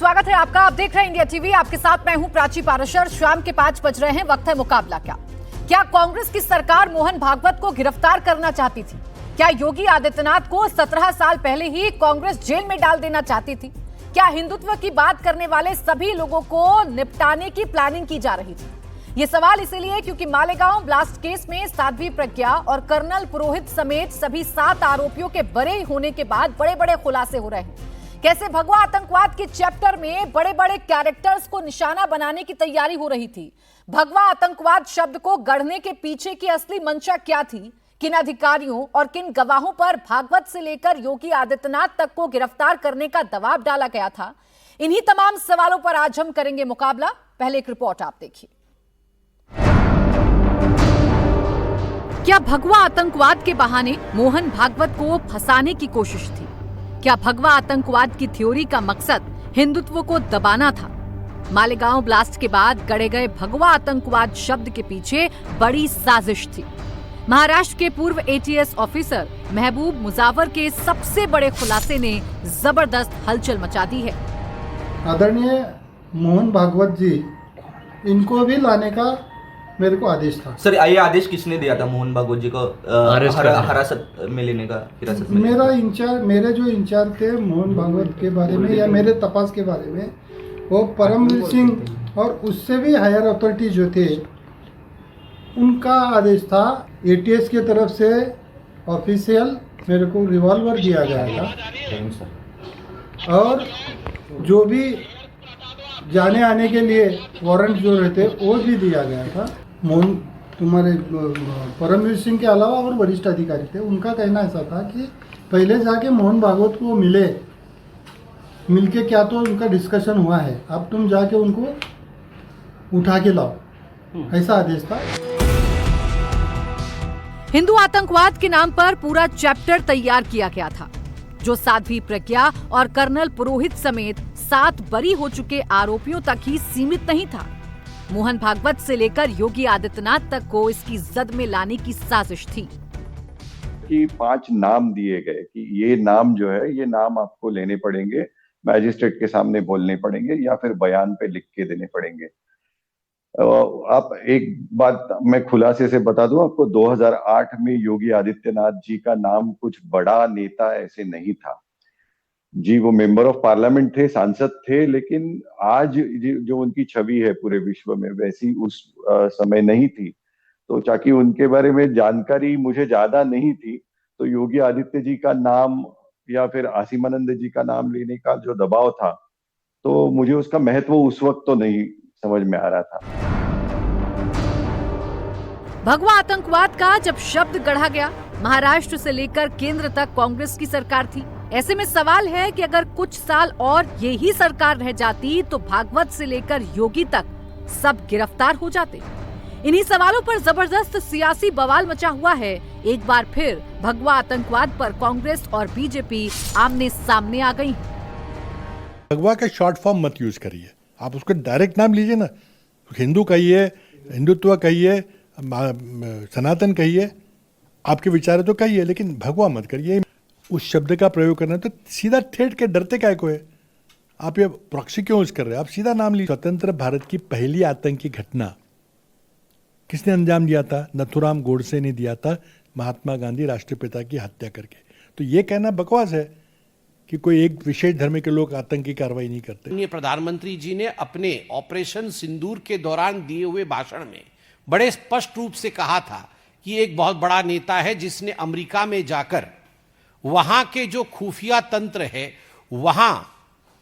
स्वागत है आपका। आप देख रहे हैं इंडिया टीवी। आपके साथ मैं हूं प्राची पाराशर। शाम के 5 बज रहे हैं। वक्त है मुकाबला क्या। क्या कांग्रेस की सरकार मोहन भागवत को गिरफ्तार करना चाहती थी? क्या योगी आदित्यनाथ को 17 साल पहले ही कांग्रेस जेल में डाल देना चाहती थी? क्या हिंदुत्व की बात करने वाले सभी लोगों को निपटाने की प्लानिंग की जा रही थी? ये सवाल इसीलिए क्योंकि मालेगांव ब्लास्ट केस में साध्वी प्रज्ञा और कर्नल पुरोहित समेत सभी 7 आरोपियों के बरी होने के बाद बड़े बड़े खुलासे हो रहे हैं। कैसे भगवा आतंकवाद के चैप्टर में बड़े बड़े कैरेक्टर्स को निशाना बनाने की तैयारी हो रही थी। भगवा आतंकवाद शब्द को गढ़ने के पीछे की असली मंशा क्या थी? किन अधिकारियों और किन गवाहों पर भागवत से लेकर योगी आदित्यनाथ तक को गिरफ्तार करने का दबाव डाला गया था? इन्हीं तमाम सवालों पर आज हम करेंगे मुकाबला। पहले एक रिपोर्ट आप देखिए। क्या भगवा आतंकवाद के बहाने मोहन भागवत को फंसाने की कोशिश थी? क्या भगवा आतंकवाद की थ्योरी का मकसद हिंदुत्व को दबाना था? मालेगांव ब्लास्ट के बाद गढ़े गए भगवा आतंकवाद शब्द के पीछे बड़ी साजिश थी। महाराष्ट्र के पूर्व एटीएस ऑफिसर महबूब मुजावर के सबसे बड़े खुलासे ने जबरदस्त हलचल मचा दी है। आदरणीय मोहन भागवत जी, इनको भी लाने का मेरे को आदेश था। सर, ये आदेश किसने दिया था मोहन भागवत जी को हिरासत में लेने का? मेरे जो इंचार्ज थे मोहन भागवत के बारे में या मेरे तपास के बारे में, वो परमवीर सिंह और उससे भी हायर अथॉरिटी जो थे उनका आदेश था। एटीएस की तरफ से ऑफिशियल मेरे को रिवॉल्वर दिया गया था और जो भी जाने आने के लिए वारंट जो रहते वो भी दिया गया था। मोहन तुम्हारे परमवीर सिंह के अलावा और वरिष्ठ अधिकारी थे, उनका कहना ऐसा था कि पहले जाके मोहन भागवत को मिलके क्या तो उनका डिस्कशन हुआ है, अब तुम जाके उनको उठा के लाओ, ऐसा आदेश था। हिंदू आतंकवाद के नाम पर पूरा चैप्टर तैयार किया गया था, जो साध्वी प्रज्ञा और कर्नल पुरोहित समेत 7 बरी हो चुके आरोपियों तक ही सीमित नहीं था। मोहन भागवत से लेकर योगी आदित्यनाथ तक को इसकी जद में लाने की साजिश थी। कि 5 नाम दिए गए कि ये नाम जो है, ये नाम आपको लेने पड़ेंगे, मैजिस्ट्रेट के सामने बोलने पड़ेंगे या फिर बयान पे लिख के देने पड़ेंगे। आप एक बात मैं खुलासे से बता दूं आपको, 2008 में योगी आदित्यनाथ जी का नाम कुछ बड़ा नेता ऐसे नहीं था जी। वो मेंबर ऑफ पार्लियामेंट थे, सांसद थे, लेकिन आज जो उनकी छवि है पूरे विश्व में वैसी उस समय नहीं थी। तो ताकि उनके बारे में जानकारी मुझे ज्यादा नहीं थी, तो योगी आदित्य जी का नाम या फिर आसिमानंद जी का नाम लेने का जो दबाव था, तो मुझे उसका महत्व उस वक्त तो नहीं समझ में आ रहा था। भगवा आतंकवाद का जब शब्द गढ़ा गया, महाराष्ट्र से लेकर केंद्र तक कांग्रेस की सरकार थी। ऐसे में सवाल है कि अगर कुछ साल और ये ही सरकार रह जाती तो भागवत से लेकर योगी तक सब गिरफ्तार हो जाते। इन्हीं सवालों पर जबरदस्त सियासी बवाल मचा हुआ है। एक बार फिर भगवा आतंकवाद पर कांग्रेस और बीजेपी आमने सामने आ गई। भगवा का शॉर्ट फॉर्म मत यूज करिए, आप उसको डायरेक्ट नाम लीजिए ना। हिंदू कहिए, हिंदुत्व कहिए, सनातन कहिए, आपके विचार तो कहिए, लेकिन भगवा मत करिए। उस शब्द का प्रयोग करना तो सीधा ठेठ के डरते काय को है? आप ये प्रॉक्सी क्यों यूज कर रहे हैं? आप सीधा नाम लीजिए। स्वतंत्र भारत की पहली आतंकी घटना किसने अंजाम दिया था? नथुराम गोडसे ने दिया था, महात्मा गांधी राष्ट्रपिता की हत्या करके। तो ये कहना बकवास है कि कोई एक विशेष धर्म के लोग आतंकी कार्रवाई नहीं करते। प्रधानमंत्री जी ने अपने ऑपरेशन सिंदूर के दौरान दिए हुए भाषण में बड़े स्पष्ट रूप से कहा था कि एक बहुत बड़ा नेता है जिसने अमेरिका में जाकर वहां के जो खुफिया तंत्र है वहां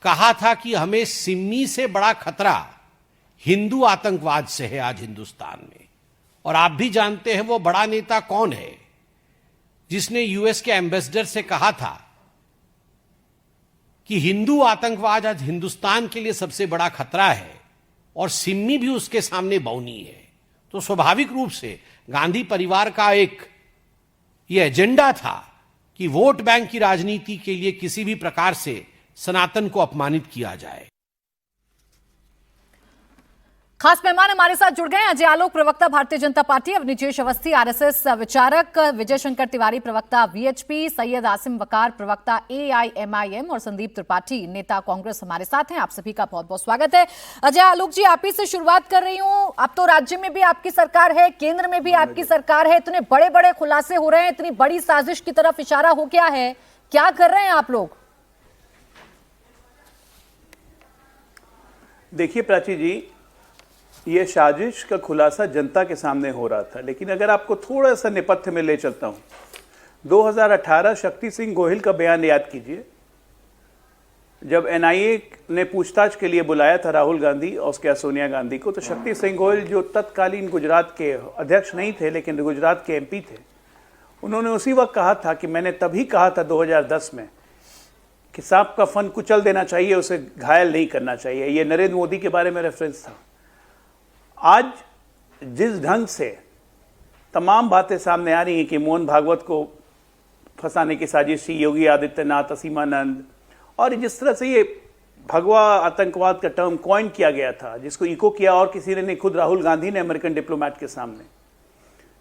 कहा था कि हमें सिम्मी से बड़ा खतरा हिंदू आतंकवाद से है आज हिंदुस्तान में। और आप भी जानते हैं वो बड़ा नेता कौन है जिसने यूएस के एम्बेसडर से कहा था कि हिंदू आतंकवाद आज हिंदुस्तान के लिए सबसे बड़ा खतरा है और सिम्मी भी उसके सामने बौनी है। तो स्वाभाविक रूप से गांधी परिवार का एक ये एजेंडा था कि वोट बैंक की राजनीति के लिए किसी भी प्रकार से सनातन को अपमानित किया जाए। खास मेहमान हमारे साथ जुड़ गए हैं अजय आलोक, प्रवक्ता भारतीय जनता पार्टी, अवनीश अवस्थी आरएसएस विचारक, विजय शंकर तिवारी, प्रवक्ता वीएचपी, सैयद आसिम वकार, प्रवक्ता एआईएमआईएम और संदीप त्रिपाठी, नेता कांग्रेस हमारे साथ हैं। आप सभी का बहुत बहुत स्वागत है। अजय आलोक जी, आप ही से शुरुआत कर रही हूं। अब तो राज्य में भी आपकी सरकार है, केंद्र में भी आपकी सरकार है, इतने बड़े बड़े खुलासे हो रहे हैं, इतनी बड़ी साजिश की तरफ इशारा हो गया है, क्या कर रहे हैं आप लोग? देखिए प्राची जी, ये साजिश का खुलासा जनता के सामने हो रहा था, लेकिन अगर आपको थोड़ा सा नेपथ्य में ले चलता हूं, 2018 शक्ति सिंह गोहिल का बयान याद कीजिए, जब एनआईए ने पूछताछ के लिए बुलाया था राहुल गांधी और उसके सोनिया गांधी को, तो शक्ति सिंह गोहिल जो तत्कालीन गुजरात के अध्यक्ष नहीं थे लेकिन गुजरात के एमपी थे, उन्होंने उसी वक्त कहा था कि मैंने तभी कहा था 2010 में कि सांप का फन कुचल देना चाहिए, उसे घायल नहीं करना चाहिए। ये नरेंद्र मोदी के बारे में रेफरेंस था। आज जिस ढंग से तमाम बातें सामने आ रही हैं कि मोहन भागवत को फंसाने की साजिश थी, योगी आदित्यनाथ, असीमानंद, और जिस तरह से ये भगवा आतंकवाद का टर्म कॉइन किया गया था, जिसको इको किया और किसी ने नहीं, खुद राहुल गांधी ने अमेरिकन डिप्लोमेट के सामने,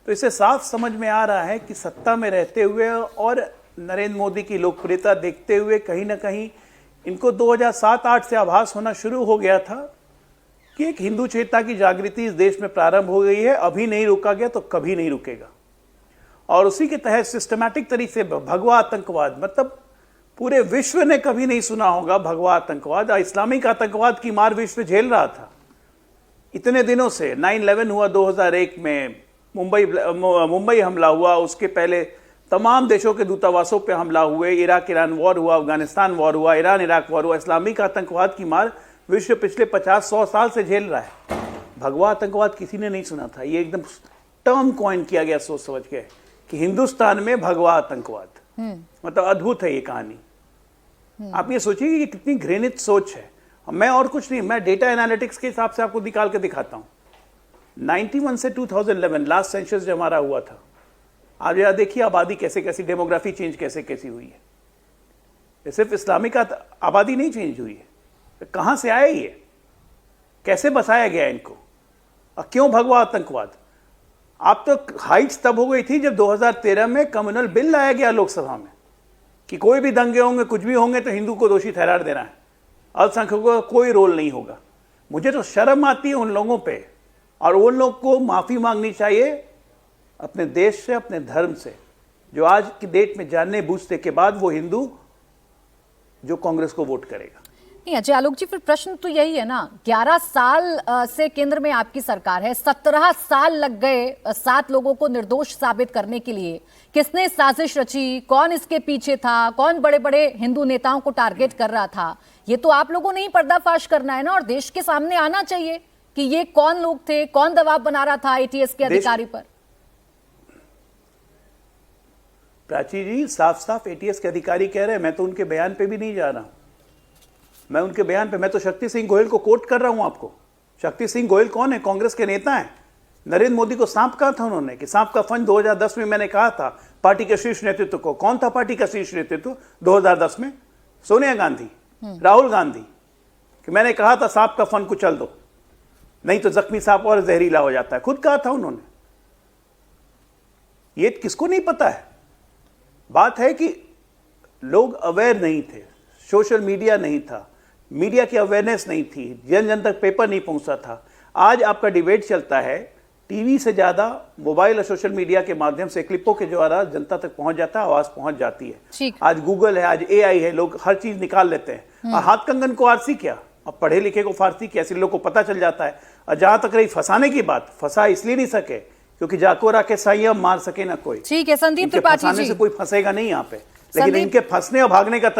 तो इससे साफ समझ में आ रहा है कि सत्ता में रहते हुए और नरेंद्र मोदी की लोकप्रियता देखते हुए कहीं ना कहीं इनको 2007-8 से आभास होना शुरू हो गया था कि एक हिंदू चेतना की जागृति इस देश में प्रारंभ हो गई है, अभी नहीं रुका गया तो कभी नहीं रुकेगा। और उसी के तहत सिस्टमैटिक तरीके से भगवा आतंकवाद, मतलब पूरे विश्व ने कभी नहीं सुना होगा भगवा आतंकवाद, इस्लामिक आतंकवाद की मार विश्व झेल रहा था इतने दिनों से। 9/11 हुआ 2001 में, मुंबई हमला हुआ, उसके पहले तमाम देशों के दूतावासों पे हमला हुए, इराक ईरान वॉर हुआ, अफगानिस्तान वॉर हुआ, ईरान इराक वॉर हुआ। इस्लामिक आतंकवाद की मार विश्व पिछले 50-100 साल से झेल रहा है। भगवा आतंकवाद किसी ने नहीं सुना था, ये एकदम टर्म कॉइन किया गया सोच समझ के कि हिंदुस्तान में भगवा आतंकवाद, मतलब अद्भुत है ये कहानी। आप ये सोचिए कि कितनी घृणित सोच है। मैं और कुछ नहीं, मैं डेटा एनालिटिक्स के हिसाब से आपको निकाल के दिखाता हूं। 91 से 2011 लास्ट सेंसस जो हमारा हुआ था, आप जरा देखिए आबादी कैसे कैसी, डेमोग्राफी चेंज कैसे कैसी हुई है। ये सिर्फ इस्लामिक आबादी नहीं चेंज हुई है, कहां से आए ये, कैसे बसाया गया इनको, और क्यों भगवा आतंकवाद। आप तो हाइट्स तब हो गई थी जब 2013 में कम्युनल बिल लाया गया लोकसभा में कि कोई भी दंगे होंगे, कुछ भी होंगे तो हिंदू को दोषी ठहरा देना है, अल्पसंख्यकों का कोई रोल नहीं होगा। मुझे तो शर्म आती है उन लोगों पे, और उन लोग को माफी मांगनी चाहिए अपने देश से, अपने धर्म से, जो आज की डेट में जानने बूझने के बाद वो हिंदू जो कांग्रेस को वोट करेगा। नहीं अजय आलोक जी, फिर प्रश्न तो यही है ना, 11 साल से केंद्र में आपकी सरकार है, 17 साल लग गए 7 लोगों को निर्दोष साबित करने के लिए। किसने साजिश रची, कौन इसके पीछे था, कौन बड़े बड़े हिंदू नेताओं को टारगेट कर रहा था, ये तो आप लोगों ने ही पर्दाफाश करना है ना, और देश के सामने आना चाहिए कि ये कौन लोग थे, कौन दबाव बना रहा था एटीएस के अधिकारी पर। प्राची जी, साफ साफ एटीएस के अधिकारी कह रहे हैं, मैं तो उनके बयान पे भी नहीं जा रहा हूं। मैं उनके बयान पे, मैं तो शक्ति सिंह गोहिल को कोट कर रहा हूं आपको। शक्ति सिंह गोहिल कौन है? कांग्रेस के नेता हैं। नरेंद्र मोदी को सांप कहा था उन्होंने कि सांप का फन 2010 में मैंने कहा था पार्टी के शीर्ष नेतृत्व को। कौन था पार्टी का शीर्ष नेतृत्व 2010 में? सोनिया गांधी, राहुल गांधी, कि मैंने कहा था सांप का फन कुचल दो, नहीं तो जख्मी सांप और जहरीला हो जाता है। खुद कहा था उन्होंने। ये किसको नहीं पता है? बात है कि लोग अवेयर नहीं थे, सोशल मीडिया नहीं था, मीडिया की अवेयरनेस नहीं थी, जन जन तक पेपर नहीं पहुंचता था। आज आपका डिबेट चलता है, टीवी से ज्यादा मोबाइल और सोशल मीडिया के माध्यम से क्लिपों के द्वारा जनता तक पहुंच जाता है, आवाज पहुंच जाती है। आज गूगल है, आज एआई है, लोग हर चीज निकाल लेते हैं। और हाथ कंगन को आरसी क्या, अब पढ़े लिखे को फारसी क्या, ऐसे लोगों को पता चल जाता है। और जहां तक रही फंसाने की बात, फंसा इसलिए नहीं सके क्योंकि जाकोरा के संयम मार सके ना कोई। ठीक है संदीप त्रिपाठी जी, से कोई फंसेगा नहीं यहाँ पे, लेकिन इनके फंसने और भागने का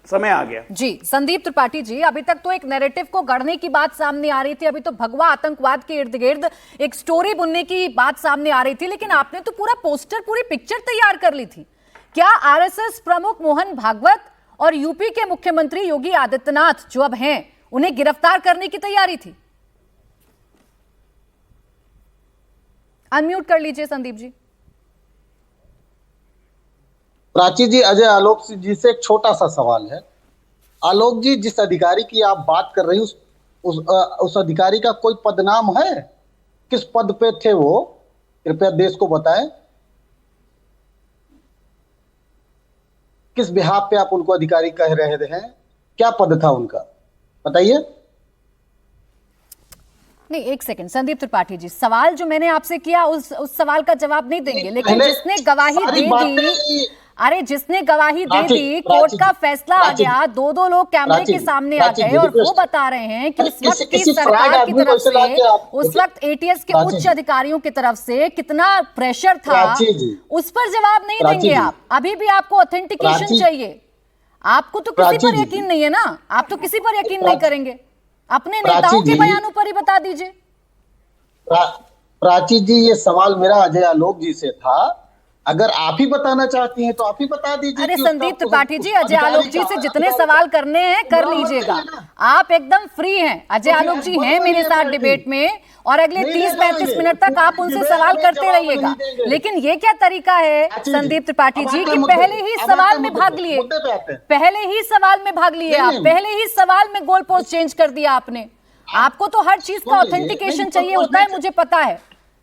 समय आ गया। जी संदीप त्रिपाठी जी, अभी तक तो एक नैरेटिव को गढ़ने की बात सामने आ रही थी, अभी तो भगवा आतंकवाद के इर्द गिर्द एक स्टोरी बुनने की बात सामने आ रही थी, लेकिन आपने तो पूरा पोस्टर, पूरी पिक्चर तैयार कर ली थी। क्या आरएसएस प्रमुख मोहन भागवत और यूपी के मुख्यमंत्री योगी आदित्यनाथ जो अब हैं, उन्हें गिरफ्तार करने की तैयारी थी? अनम्यूट कर लीजिए संदीप जी। प्राची जी, अजय आलोक जी से एक छोटा सा सवाल है। आलोक जी, जिस अधिकारी की आप बात कर रही हैं उस अधिकारी का कोई पदनाम है? किस पद पे थे वो? कृपया देश को बताएं। किस बिहाफ पे आप उनको अधिकारी कह रहे हैं? क्या पद था उनका, बताइए। नहीं, एक सेकंड संदीप त्रिपाठी जी, सवाल जो मैंने आपसे किया उस सवाल का जवाब नहीं देंगे, लेकिन जिसने गवाही दे दी, अरे जिसने गवाही दे दी, कोर्ट का फैसला आ गया, दो लोग कैमरे के सामने आ गए और वो बता रहे हैं कि उस वक्त की सरकार की तरफ से, उस वक्त एटीएस के उच्च अधिकारियों की तरफ से कितना प्रेशर था, उस पर जवाब नहीं देंगे आप। अभी भी आपको ऑथेंटिकेशन चाहिए। आपको तो किसी पर यकीन नहीं है ना, आप तो किसी पर यकीन नहीं करेंगे, अपने नेताओं के बयानों पर ही बता दीजिए। प्राची जी, ये सवाल मेरा अजय आलोक जी से था। अगर आप ही बताना चाहती हैं तो आप ही बता दीजिए। अरे संदीप त्रिपाठी जी, अजय आलोक जी से जितने सवाल करने हैं कर लीजिएगा, आप एकदम फ्री हैं। अजय आलोक जी हैं मेरे साथ डिबेट में और अगले 30-35 मिनट तक आप उनसे सवाल करते रहिएगा। लेकिन ये क्या तरीका है संदीप त्रिपाठी जी कि पहले ही सवाल में भाग लिए, पहले ही सवाल में भाग लिए आप, पहले ही सवाल में गोल पोस्ट चेंज कर दिया आपने। आपको तो हर चीज का ऑथेंटिकेशन चाहिए होता है, मुझे पता है,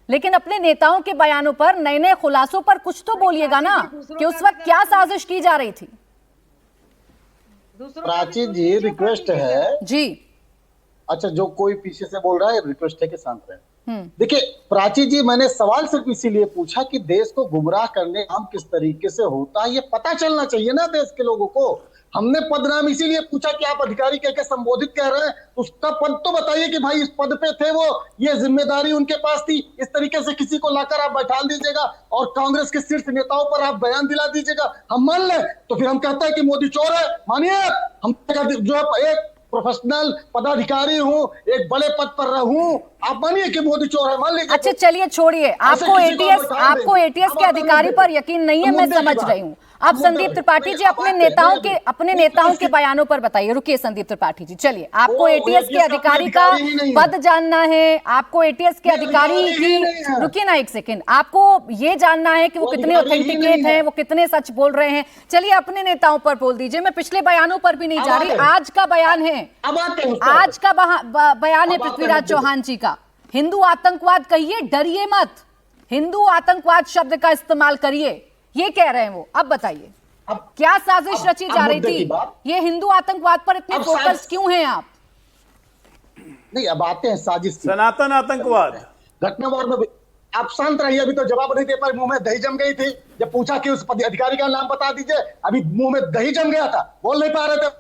लेकिन अपने नेताओं के बयानों पर, नए नए खुलासों पर कुछ तो बोलिएगा ना कि उस वक्त क्या साजिश की जा रही थी। प्राची जी, रिक्वेस्ट है जी। अच्छा, जो कोई पीछे से बोल रहा है, रिक्वेस्ट है कि शांत रहे। देखिए प्राची जी, मैंने सवाल सिर्फ इसीलिए पूछा कि देश को गुमराह करने काम किस तरीके से होता है, ये पता चलना चाहिए ना देश के लोगों को। हमने पदनाम इसीलिए पूछा कि आप अधिकारी कह के संबोधित कह रहे हैं, उसका पद तो बताइए कि भाई इस पद पे थे वो, ये जिम्मेदारी उनके पास थी। इस तरीके से किसी को लाकर आप बैठा दीजिएगा और कांग्रेस के शीर्ष नेताओं पर आप बयान दिला दीजिएगा, हम मान लें तो फिर हम कहते हैं कि मोदी चोर है, मानिए। हम जो एक प्रोफेशनल पदाधिकारी हूँ, एक बड़े पद पर रहूं, आप मानिए कि मोदी चोर है, मान लीजिए। अच्छा चलिए छोड़िए, आपको एटीएस के अधिकारी पर यकीन नहीं है, मैं समझ रही हूँ। अब संदीप त्रिपाठी जी अपने नेताओं के बयानों पर बताइए। रुकिए संदीप त्रिपाठी जी, चलिए, आपको एटीएस के अधिकारी का पद जानना है, आपको एटीएस के अधिकारी की, रुकिए ना एक सेकेंड, आपको ये जानना है कि वो कितने ऑथेंटिकेट हैं, वो कितने सच बोल रहे हैं। चलिए अपने नेताओं पर बोल दीजिए, मैं पिछले बयानों पर भी नहीं जा रही, आज का बयान है, आज का बयान है पृथ्वीराज चौहान जी का। हिंदू आतंकवाद कहिए, डरिए मत, हिंदू आतंकवाद शब्द का इस्तेमाल करिए, ये कह रहे हैं वो। अब बताइए क्या साजिश रची जा रही थी, ये हिंदू आतंकवाद पर इतने फोकस क्यों हैं आप? नहीं, अब आते हैं साजिश, सनातन आतंकवाद घटनावार में। आप शांत रहिए, अभी तो जवाब नहीं दे पाए, मुंह में दही जम गई थी। जब पूछा कि उस अधिकारी का नाम बता दीजिए, अभी मुंह में दही जम गया था, बोल नहीं पा रहे थे,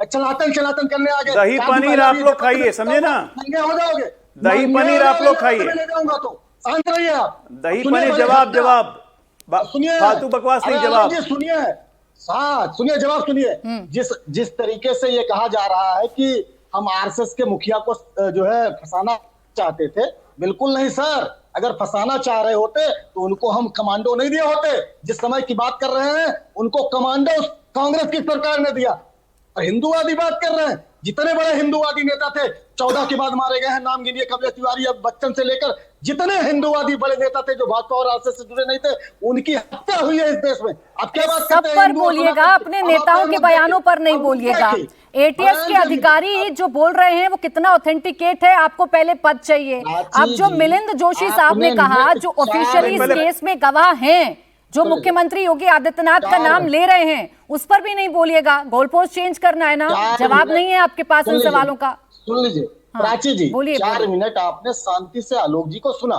चलातन करने आ गए। दही पनीर आप लोग खाइए, समझे ना, हो जाओगे। दही पनीर आप लोग खाइए, तो शांत रहिए आप। दही पनीर जवाब सुनिए, फालतू बकवास नहीं, जवाब सुनिए, जवाब सुनिए। जिस तरीके से ये कहा जा रहा है कि हम आरएसएस के मुखिया को जो है फंसाना चाहते थे, बिल्कुल नहीं सर। अगर फंसाना चाह रहे होते तो उनको हम कमांडो नहीं दिए होते। जिस समय की बात कर रहे हैं, उनको कमांडो कांग्रेस की सरकार ने दिया। और हिंदूवादी बात कर रहे हैं, जितने बड़े हिंदूवादी नेता थे 14 के बाद मारे गए हैं, नाम गिनिए, कमलेश तिवारी, अब बच्चन से लेकर जितने हिंदूवादी बड़े नेता थे जो भाजपा और आरएसएस से जुड़े नहीं थे, उनकी हत्या हुई है इस देश में। अब क्या बात सब पर बोलिएगा, अपने नेताओं के बयानों पर नहीं बोलिएगा। एटीएस के अधिकारी जो बोल रहे हैं वो कितना ऑथेंटिकेट है, आपको पहले पद चाहिए। अब जो मिलिंद जोशी साहब ने कहा, जो ऑफिशियली इस केस में गवाह हैं, जो मुख्यमंत्री योगी आदित्यनाथ का नाम ले रहे हैं, उस पर भी नहीं बोलिएगा। गोल पोस्ट चेंज करना है ना, जवाब नहीं है आपके पास इन सवालों का। सुन लीजिए प्राची जी, 4 मिनट आपने शांति से आलोक जी को सुना।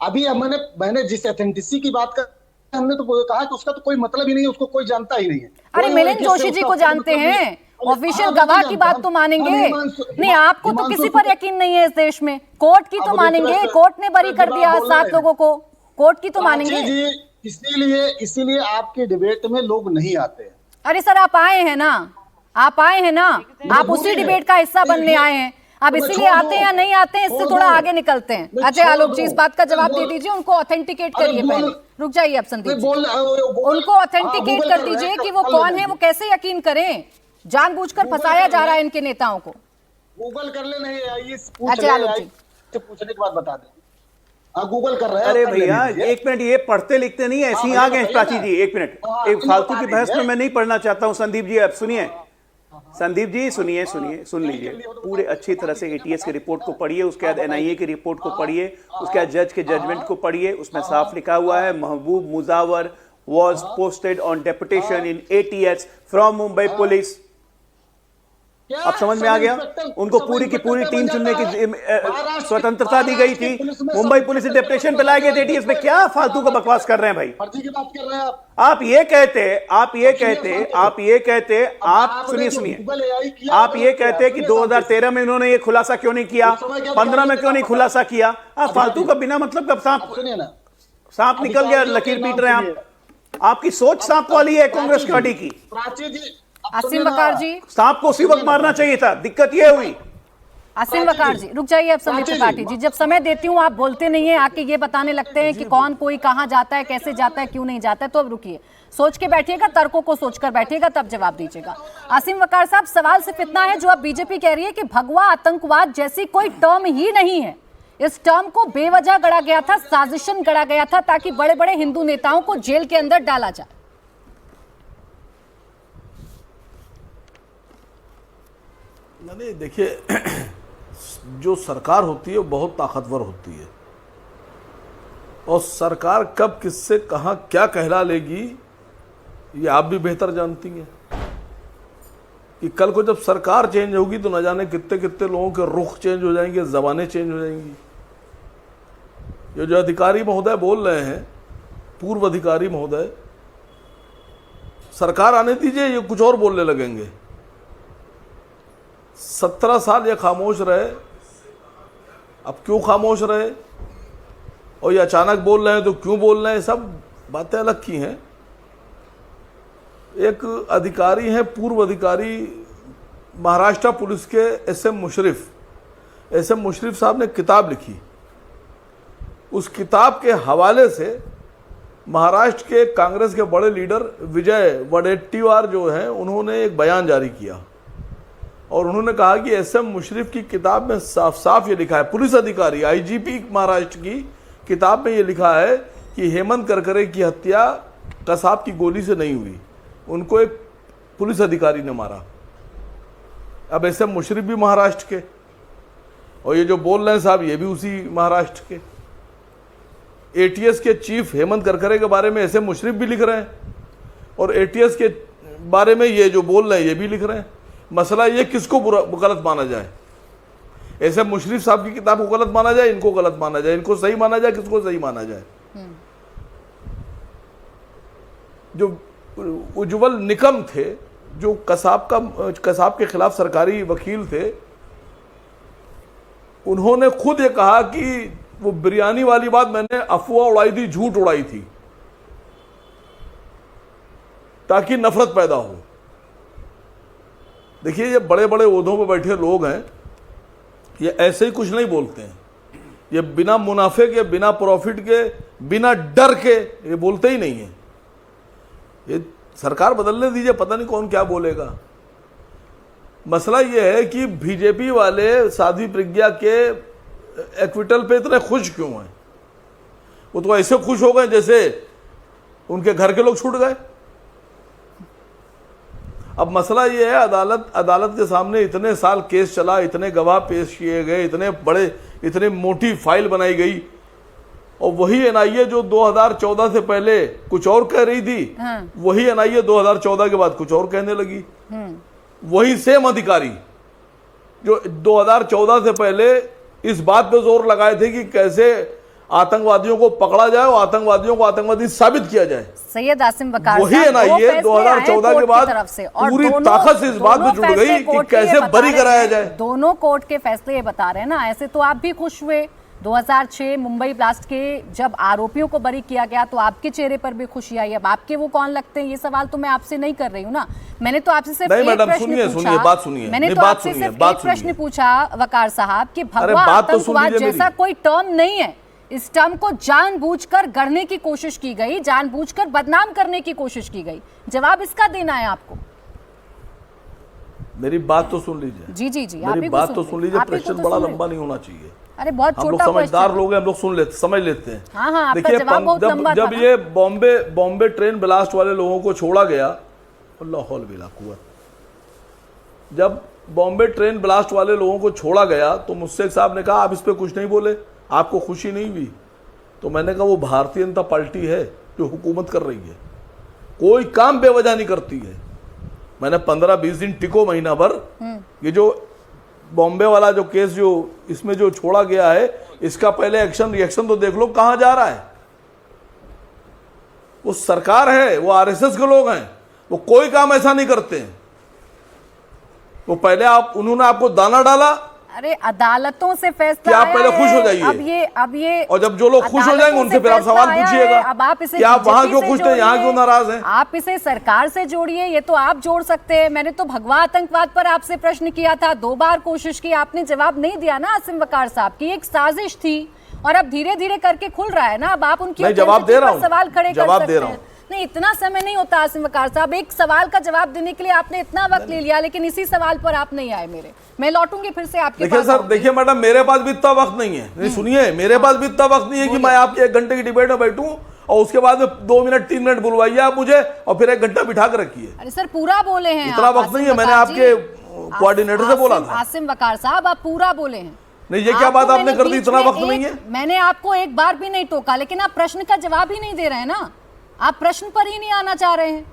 अभी मैंने जिस ऑथेंटिसिटी की बात कर, हमने तो कहा कि उसका तो कोई मतलब ही नहीं है, उसको कोई जानता ही नहीं है। अरे मिलिंद जोशी जी को जानते हैं, ऑफिशियल गवाह की बात तो मानेंगे नहीं, आपको तो किसी पर यकीन नहीं है इस देश में। कोर्ट की तो मानेंगे, कोर्ट ने बरी कर दिया 7 लोगों को, कोर्ट की तो मानेंगे। इसीलिए आपके डिबेट में लोग नहीं आते। अरे सर आप आए हैं ना, आप आए हैं ना, आप उसी डिबेट का हिस्सा बनने आए हैं। अब इसीलिए आते हैं या नहीं आते हैं, इससे थोड़ा आगे निकलते हैं। अजय आलोक जी इस बात का जवाब दे दीजिए, उनको ऑथेंटिकेट करिए पहले। रुक जाइए अब संदीप जी, उनको ऑथेंटिकेट कर दीजिए कि वो कौन है, वो कैसे यकीन करें। जानबूझकर फंसाया जा रहा है इनके नेताओं को। गूगल कर ले, नहीं अजय आलोक जी पूछने के बाद बता दें। गूगल कर रहे हैं। अरे भैया एक मिनट, ये पढ़ते लिखते नहीं है, ऐसे ही आ गए प्राची जी। एक मिनट, एक फालतू की बहस में मैं नहीं पढ़ना चाहता हूं। संदीप जी आप सुनिए, संदीप जी सुनिए सुन लीजिए, पूरे अच्छी तरह से एटीएस की रिपोर्ट को पढ़िए, उसके बाद एनआईए की रिपोर्ट को पढ़िए, उसके बाद जज के जजमेंट को पढ़िए। उसमें साफ लिखा हुआ है महबूब Mujawar was posted on deputation in ATS from Mumbai Police। अब समझ में आ गया, उनको पूरी की पूरी टीम चुनने की स्वतंत्रता दी गई थी। मुंबई पुलिस डेपुटेशन पे लाए गए थे एटीएस में। क्या फालतू का बकवास कर रहे हैं भाई? फर्जी की बात कर रहे हैं आप ये कहते आप सुनिए आप ये कहते कि 2013 में इन्होंने ये खुलासा क्यों नहीं किया, 15 में क्यों नहीं खुलासा किया? आप फालतू का बिना मतलब का सांप निकल गया, लकीर पीट रहे हैं आप। आपकी सोच सांप वाली है कांग्रेस पार्टी की। प्राची जी, आसिम वकार जी, सांप को उसी वक्त मारना चाहिए था, दिक्कत ये हुई। आसिम वकार जी रुक जाइए। अब संदीप त्रिपाठी जी, जब समय देती हूँ आप बोलते नहीं है, आके ये बताने लगते हैं कि कौन कोई कहाँ जाता है, कैसे जाता है, क्यों नहीं जाता है। तो अब रुकिए, सोच के बैठिएगा, तर्कों को सोचकर बैठिएगा, तब जवाब दीजिएगा। आसिम वकार साहब, सवाल सिर्फ इतना है, जो अब बीजेपी कह रही है कि भगवा आतंकवाद जैसी कोई टर्म ही नहीं है, इस टर्म को बेवजह गढ़ा गया था, साजिशन गढ़ा गया था ताकि बड़े बड़े हिंदू नेताओं को जेल के अंदर डाला जाए। नहीं देखिए, जो सरकार होती है वो बहुत ताकतवर होती है, और सरकार कब किससे कहां क्या कहला लेगी ये आप भी बेहतर जानती हैं कि कल को जब सरकार चेंज होगी तो न जाने कितने कितने लोगों के रुख चेंज हो जाएंगे, जबानें चेंज हो जाएंगी। ये जो अधिकारी महोदय बोल रहे हैं, पूर्व अधिकारी महोदय, सरकार आने दीजिए, ये कुछ और बोलने लगेंगे। 17 साल ये खामोश रहे, अब क्यों खामोश रहे, और ये अचानक बोल रहे हैं तो क्यों बोल रहे हैं, सब बातें अलग की हैं। एक अधिकारी हैं, पूर्व अधिकारी महाराष्ट्र पुलिस के एसएम मुशर्रफ साहब ने किताब लिखी। उस किताब के हवाले से महाराष्ट्र के कांग्रेस के बड़े लीडर विजय वडेट्टीवार जो हैं, उन्होंने एक बयान जारी किया और उन्होंने कहा कि एसएम मुशर्रफ की किताब में साफ साफ ये लिखा है, पुलिस अधिकारी आईजीपी महाराष्ट्र की किताब में ये लिखा है कि हेमंत करकरे की हत्या कसाब की गोली से नहीं हुई, उनको एक पुलिस अधिकारी ने मारा। अब एसएम मुशर्रफ भी महाराष्ट्र के, और ये जो बोल रहे हैं साहब, ये भी उसी महाराष्ट्र के। एटीएस के चीफ हेमंत करकरे के बारे में एसएम मुशर्रफ भी लिख रहे हैं, और एटीएस के बारे में ये जो बोल रहे हैं ये भी लिख रहे हैं। मसला ये किसको गलत माना जाए? एसएम मुशर्रफ साहब की किताब को गलत माना जाए, इनको गलत माना जाए, इनको सही माना जाए, किसको सही माना जाए? जो उज्जवल निकम थे, जो कसाब के खिलाफ सरकारी वकील थे, उन्होंने खुद ये कहा कि वो बिरयानी वाली बात मैंने अफवाह उड़ाई थी, झूठ उड़ाई थी ताकि नफरत पैदा हो। देखिए, ये बड़े बड़े ओहदों पर बैठे लोग हैं, ये ऐसे ही कुछ नहीं बोलते हैं। ये बिना मुनाफे के, बिना प्रॉफिट के, बिना डर के ये बोलते ही नहीं है। ये सरकार बदलने दीजिए, पता नहीं कौन क्या बोलेगा। मसला ये है कि बीजेपी वाले साध्वी प्रज्ञा के एक्विटल पे इतने खुश क्यों हैं? वो तो ऐसे खुश हो गए जैसे उनके घर के लोग छूट गए। अब मसला ये है, अदालत के सामने इतने साल केस चला, इतने गवाह पेश किए गए, इतने मोटी फाइल बनाई गई, और वही एनआईए जो 2014 से पहले कुछ और कह रही थी, वही एनआईए 2014 के बाद कुछ और कहने लगी। वही सेम अधिकारी जो 2014 से पहले इस बात पे जोर लगाए थे कि कैसे आतंकवादियों को पकड़ा जाए और आतंकवादियों को आतंकवादी साबित किया जाए। सैयद आसिम वकार वही एनआईए 2014 के बाद पूरी ताकत से इस बात में जुड़ गई कि कैसे बरी कराया जाए। दोनों कोर्ट के फैसले ये बता रहे हैं ना। ऐसे तो आप भी खुश हुए 2006 मुंबई ब्लास्ट के जब आरोपियों को बरी किया गया, तो आपके चेहरे पर भी खुशी आई। अब आपके वो कौन लगते हैं, ये सवाल तो मैं आपसे नहीं कर रही हूँ ना। मैंने तो आपसे सिर्फ एक प्रश्न पूछा वकार साहब कि भगवा आतंकवाद जैसा कोई टर्म नहीं है, इस टर्म को जानबूझकर गढ़ने की कोशिश की गई, जानबूझकर बदनाम करने की कोशिश की गई। जवाब इसका देना है आपको। मेरी बात तो सुन लीजिए। जी जी जी, मेरी बात तो सुन लीजिए। प्रश्न बड़ा लंबा नहीं होना चाहिए। अरे बहुत हम लोग समझदार लोग हैं, हम लोग समझ लेते हैं। हाँ, देखिए, जब ये बॉम्बे ट्रेन ब्लास्ट वाले लोगों को छोड़ा गया, अल्लाह हौल बिला कुव्वत, जब बॉम्बे ट्रेन ब्लास्ट वाले लोगों को छोड़ा गया तो मुझसे एक साहब ने कहा आप इस पे कुछ नहीं बोले, आपको खुशी नहीं हुई? तो मैंने कहा वो भारतीय जनता पार्टी है जो हुकूमत कर रही है, कोई काम बेवजह नहीं करती है। मैंने 15-20 दिन टिको, महीना भर, ये जो बॉम्बे वाला जो केस जो इसमें जो छोड़ा गया है, इसका पहले एक्शन रिएक्शन तो देख लो कहां जा रहा है। वो सरकार है, वो आरएसएस के लोग हैं, वो कोई काम ऐसा नहीं करते हैं। वो पहले उन्होंने आपको दाना डाला, अरे अदालतों से फैसला कि आप पहले खुश हो जाइए, अब ये और जब जो लोग खुश हो जाएंगे उनसे फिर आप सवाल पूछिएगा, अब आप इसे कि आप वहां क्यों खुश थे, यहाँ क्यों नाराज हैं? आप इसे सरकार से जोड़िए, ये तो आप जोड़ सकते हैं। मैंने तो भगवा आतंकवाद पर आपसे प्रश्न किया था, 2 बार कोशिश की, आपने जवाब नहीं दिया ना आसिम वकार साहब की एक साजिश थी, और अब धीरे धीरे करके खुल रहा है ना। अब आप उनकी जवाब दे रहा हूं, सवाल खड़े कर जवाब सकते दे रहा हैं। नहीं, इतना समय नहीं होता आसिम वकार साहब, एक सवाल का जवाब देने के लिए आपने इतना वक्त ले लिया, लेकिन इसी सवाल पर आप नहीं आए मेरे। मैं लौटूंगी फिर से आपके देखिए पास। सर, देखिए मैडम, मेरे पास भी इतना वक्त नहीं है, नहीं सुनिए, मेरे पास भी इतना वक्त नहीं है कि मैं आपके 1 घंटे की डिबेट में बैठूं और उसके बाद में 2 मिनट 3 मिनट बुलवाइए आप मुझे और फिर 1 घंटा बिठा कर रखिए। अरे सर, पूरा बोले हैं, इतना वक्त नहीं है, मैंने आपके कोऑर्डिनेटर से बोला था। आसिम वकार साहब, आप पूरा बोले हैं। नहीं, ये क्या बात आपने कर दी, इतना वक्त नहीं है? मैंने आपको एक बार भी नहीं टोका, लेकिन आप प्रश्न का जवाब ही नहीं दे रहे हैं ना, आप प्रश्न पर ही नहीं आना चाह रहे हैं,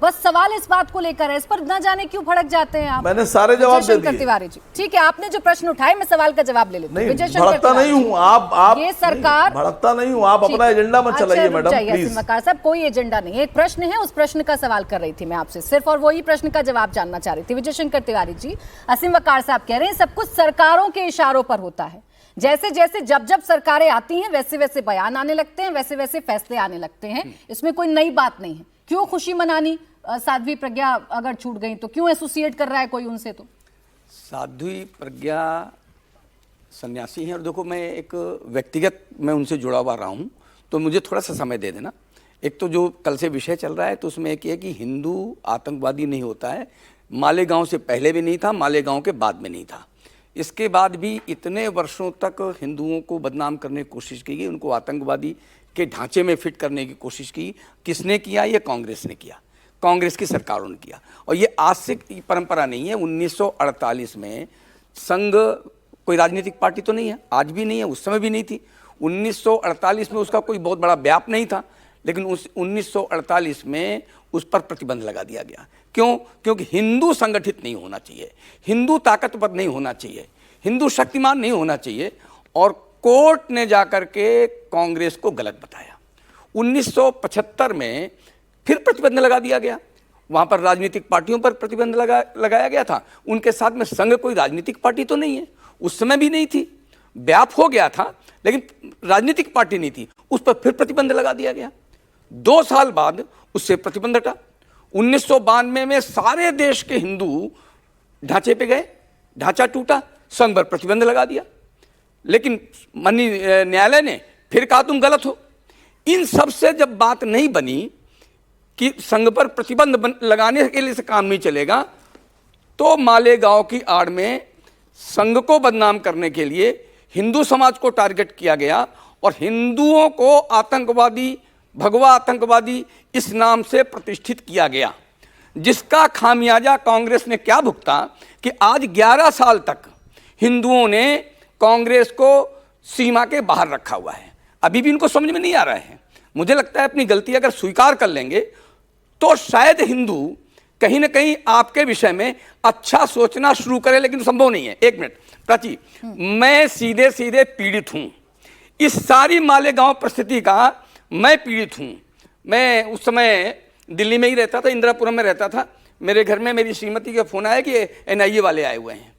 बस सवाल इस बात को लेकर है, इस पर न जाने क्यों भड़क जाते हैं आप। मैंने सारे जवाब दे दिए। तिवारी जी, ठीक है, आपने जो प्रश्न उठाए मैं सवाल का जवाब ले लेती हूं। नहीं, भड़कता नहीं हूं, आप ये सरकार भड़कता नहीं हूं, आप अपना एजेंडा मत चलाइए मैडम प्लीज। वकार साहब, कोई एजेंडा नहीं है, एक प्रश्न है, उस प्रश्न का सवाल कर रही थी मैं आपसे सिर्फ, और वही प्रश्न का जवाब जानना चाह रही थी। विजय शंकर तिवारी जी, असीम वकार साहब कह रहे हैं सब कुछ सरकारों के इशारों पर होता है, जैसे जैसे जब जब सरकारें आती हैं वैसे वैसे बयान आने लगते हैं, वैसे वैसे फैसले आने लगते हैं, इसमें कोई नई बात नहीं है। क्यों खुशी मनानी? साध्वी प्रज्ञा अगर छूट गई तो क्यों एसोसिएट कर रहा है कोई उनसे? तो साध्वी प्रज्ञा सन्यासी हैं, और देखो मैं एक व्यक्तिगत मैं उनसे जुड़ा हुआ रहा हूँ, तो मुझे थोड़ा सा समय दे देना। एक तो जो कल से विषय चल रहा है तो उसमें एक है कि हिंदू आतंकवादी नहीं होता है, मालेगांव से पहले भी नहीं था, मालेगांव के बाद में नहीं था, इसके बाद भी इतने वर्षों तक हिंदुओं को बदनाम करने की कोशिश की गई, उनको आतंकवादी के ढांचे में फिट करने की कोशिश की। किसने किया? ये कांग्रेस ने किया, कांग्रेस की सरकारों ने किया, और ये आज से परंपरा नहीं है। 1948 में संघ कोई राजनीतिक पार्टी तो नहीं है, आज भी नहीं है, उस समय भी नहीं थी। 1948 में उसका कोई बहुत बड़ा व्याप नहीं था, लेकिन उस 1948 में उस पर प्रतिबंध लगा दिया गया। क्यों? क्योंकि हिंदू संगठित नहीं होना चाहिए, हिंदू ताकतवर नहीं होना चाहिए, हिंदू शक्तिमान नहीं होना चाहिए, और कोर्ट ने जाकर के कांग्रेस को गलत बताया। 1975 में फिर प्रतिबंध लगा दिया गया, वहां पर राजनीतिक पार्टियों पर प्रतिबंध लगाया गया था। उनके साथ में संघ कोई राजनीतिक पार्टी तो नहीं है, उस समय भी नहीं थी, व्याप हो गया था लेकिन राजनीतिक पार्टी नहीं थी, उस पर फिर प्रतिबंध लगा दिया गया। 2 साल बाद उससे प्रतिबंध हटा। 1992 में सारे देश के हिंदू ढांचे पे गए, ढांचा टूटा, संघ पर प्रतिबंध लगा दिया, लेकिन माननीय न्यायालय ने फिर कहा तुम गलत हो। इन सब से जब बात नहीं बनी कि संघ पर प्रतिबंध लगाने के लिए से काम नहीं चलेगा, तो मालेगांव की आड़ में संघ को बदनाम करने के लिए हिंदू समाज को टारगेट किया गया, और हिंदुओं को आतंकवादी, भगवा आतंकवादी इस नाम से प्रतिष्ठित किया गया, जिसका खामियाजा कांग्रेस ने क्या भुगता कि आज 11 साल तक हिंदुओं ने कांग्रेस को सीमा के बाहर रखा हुआ है। अभी भी इनको समझ में नहीं आ रहा है। मुझे लगता है अपनी गलती अगर स्वीकार कर लेंगे तो शायद हिंदू कहीं ना कहीं आपके विषय में अच्छा सोचना शुरू करें, लेकिन संभव नहीं है। 1 मिनट प्राची, मैं सीधे सीधे पीड़ित हूं इस सारी मालेगांव परिस्थिति का, मैं पीड़ित हूं। मैं उस समय दिल्ली में ही रहता था, इंदिरापुरम में रहता था। मेरे घर में मेरी श्रीमती का फोन आया कि एनआईए वाले आए हुए हैं।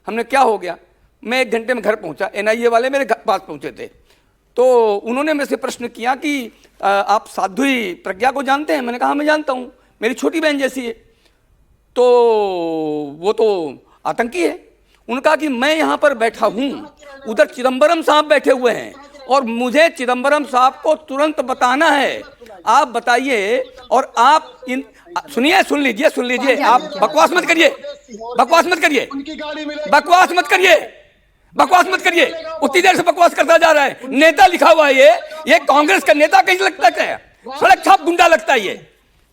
हमने क्या हो गया, मैं 1 घंटे में घर पहुंचा, एनआईए वाले मेरे पास पहुंचे थे, तो उन्होंने मेरे से प्रश्न किया कि आप साध्वी प्रज्ञा को जानते हैं? मैंने कहा मैं जानता हूं, मेरी छोटी बहन जैसी है, तो वो तो आतंकी है। उन्होंने कहा कि मैं यहां पर बैठा हूं, उधर चिदंबरम साहब बैठे हुए हैं, और मुझे चिदंबरम साहब को तुरंत बताना है, आप बताइए। और आप सुनिए, सुन लीजिए, आप बकवास मत करिए, बकवास मत करिए, बकवास मत करिए, बकवास मत करिए। उतनी देर से बकवास करता जा रहा है। नेता लिखा हुआ है, ये कांग्रेस का नेता कैसे लगता है? सड़क छाप गुंडा लगता है ये।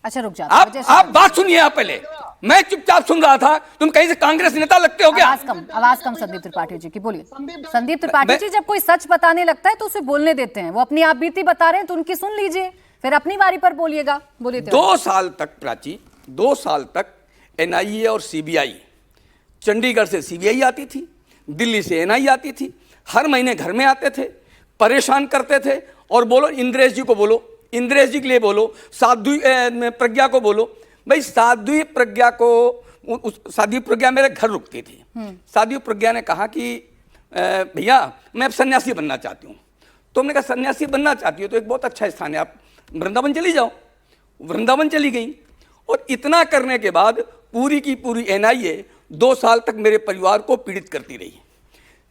अच्छा रुक जाओ, आप बात सुनिए, आप पहले मैं चुपचाप सुन रहा था, तुम कहीं से कांग्रेस नेता लगते हो क्या? आवाज कम संदीप त्रिपाठी जी की, बोलिए। संदीप त्रिपाठी जी, जब कोई सच बताने लगता है तो उसे बोलने देते हैं। वो अपनी आप बीती बता रहे हैं तो उनकी सुन लीजिए, फिर अपनी बारी पर बोलिएगा। बोलिए। 2 साल तक प्राची, 2 साल तक एनआईए और सीबीआई, चंडीगढ़ से सीबीआई आती थी, दिल्ली से एनआईए आती थी, हर महीने घर में आते थे, परेशान करते थे। और बोलो इंद्रेश जी को बोलो, इंद्रेश जी के लिए बोलो, साध्वी प्रज्ञा को बोलो। भाई साध्वी प्रज्ञा को, साध्वी प्रज्ञा मेरे घर रुकती थी। साध्वी प्रज्ञा ने कहा कि भैया मैं अब सन्यासी बनना चाहती हूँ। तो हमने कहा सन्यासी बनना चाहती हो तो एक बहुत अच्छा स्थान है, आप वृंदावन चली जाओ। वृंदावन चली गई और इतना करने के बाद पूरी की पूरी एनआईए 2 साल तक मेरे परिवार को पीड़ित करती रही।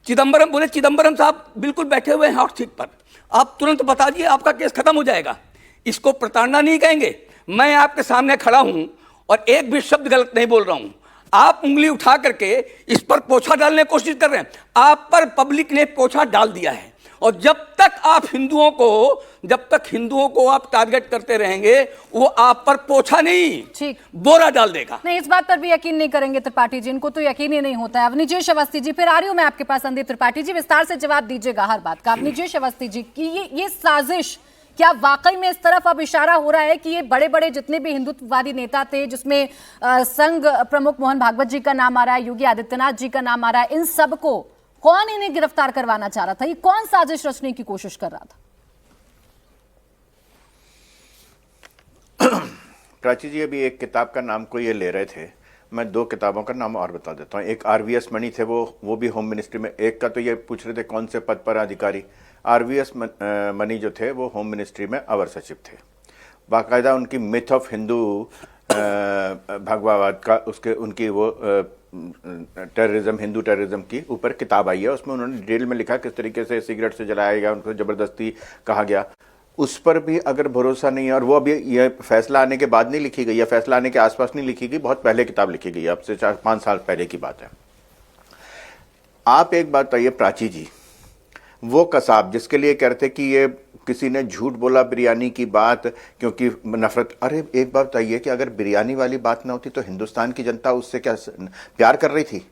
चिदम्बरम बोले, चिदम्बरम साहब बिल्कुल बैठे हुए हैं हॉट सीट पर, आप तुरंत बता दिए, आपका केस खत्म हो जाएगा। इसको प्रताड़ना नहीं कहेंगे। मैं आपके सामने खड़ा हूं और एक भी शब्द गलत नहीं बोल रहा हूं। आप उंगली उठा करके इस पर पोछा डालने की कोशिश कर रहे हैं। आप पर पब्लिक ने पोछा डाल दिया है और जब तक आप हिंदुओं को आप टारगेट करते रहेंगे, वो आप पर पोछा नहीं बोरा डाल देगा। नहीं, इस बात पर भी यकीन नहीं करेंगे त्रिपाठी जी, इनको तो यकीन ही नहीं होता है। अवनीजेश अवस्थी जी, फिर आ रही हूं मैं आपके पास। संदीप त्रिपाठी जी, विस्तार से जवाब दीजिएगा हर बात का। अवनीजेश अवस्थी जी की ये साजिश, क्या वाकई में इस तरफ अब इशारा हो रहा है कि ये बड़े बड़े जितने भी हिंदुत्ववादी नेता थे, जिसमें संघ प्रमुख मोहन भागवत जी का नाम आ रहा है, योगी आदित्यनाथ जी का नाम आ रहा है, इन सबको कौन इन्हें गिरफ्तार करवाना चाह रहा था? ये कौन साजिश रचने की कोशिश कर रहा था? प्राची जी, अभी एक किताब का नाम को ये ले रहे थे, मैं 2 किताबों का नाम और बता देता हूँ। एक आरवीएस मणि थे, वो भी होम मिनिस्ट्री में। एक का तो ये पूछ रहे थे कौन से पद पर अधिकारी। आरवीएस मणि जो थे वो होम मिनिस्ट्री में अवर सचिव थे। बाकायदा उनकी मिथ ऑफ हिंदू भगवावाद का उनकी वो टेररिज्म, हिंदू टेररिज्म की ऊपर किताब आई है। उसमें उन्होंने डिटेल में लिखा किस तरीके से सिगरेट से जलाया गया, उनको जबरदस्ती कहा गया। उस पर भी अगर भरोसा नहीं है, और वो अभी ये फैसला आने के बाद नहीं लिखी गई है, फैसला आने के आसपास नहीं लिखी गई, बहुत पहले किताब लिखी गई है, अब से 4-5 साल पहले की बात है। आप एक बात बताइए प्राची जी, वो कसाब जिसके लिए कहते कि ये किसी ने झूठ बोला बिरयानी की बात क्योंकि नफरत, अरे एक बात बताइए कि अगर बिरयानी वाली बात ना होती तो हिंदुस्तान की जनता उससे क्या प्यार कर रही थी?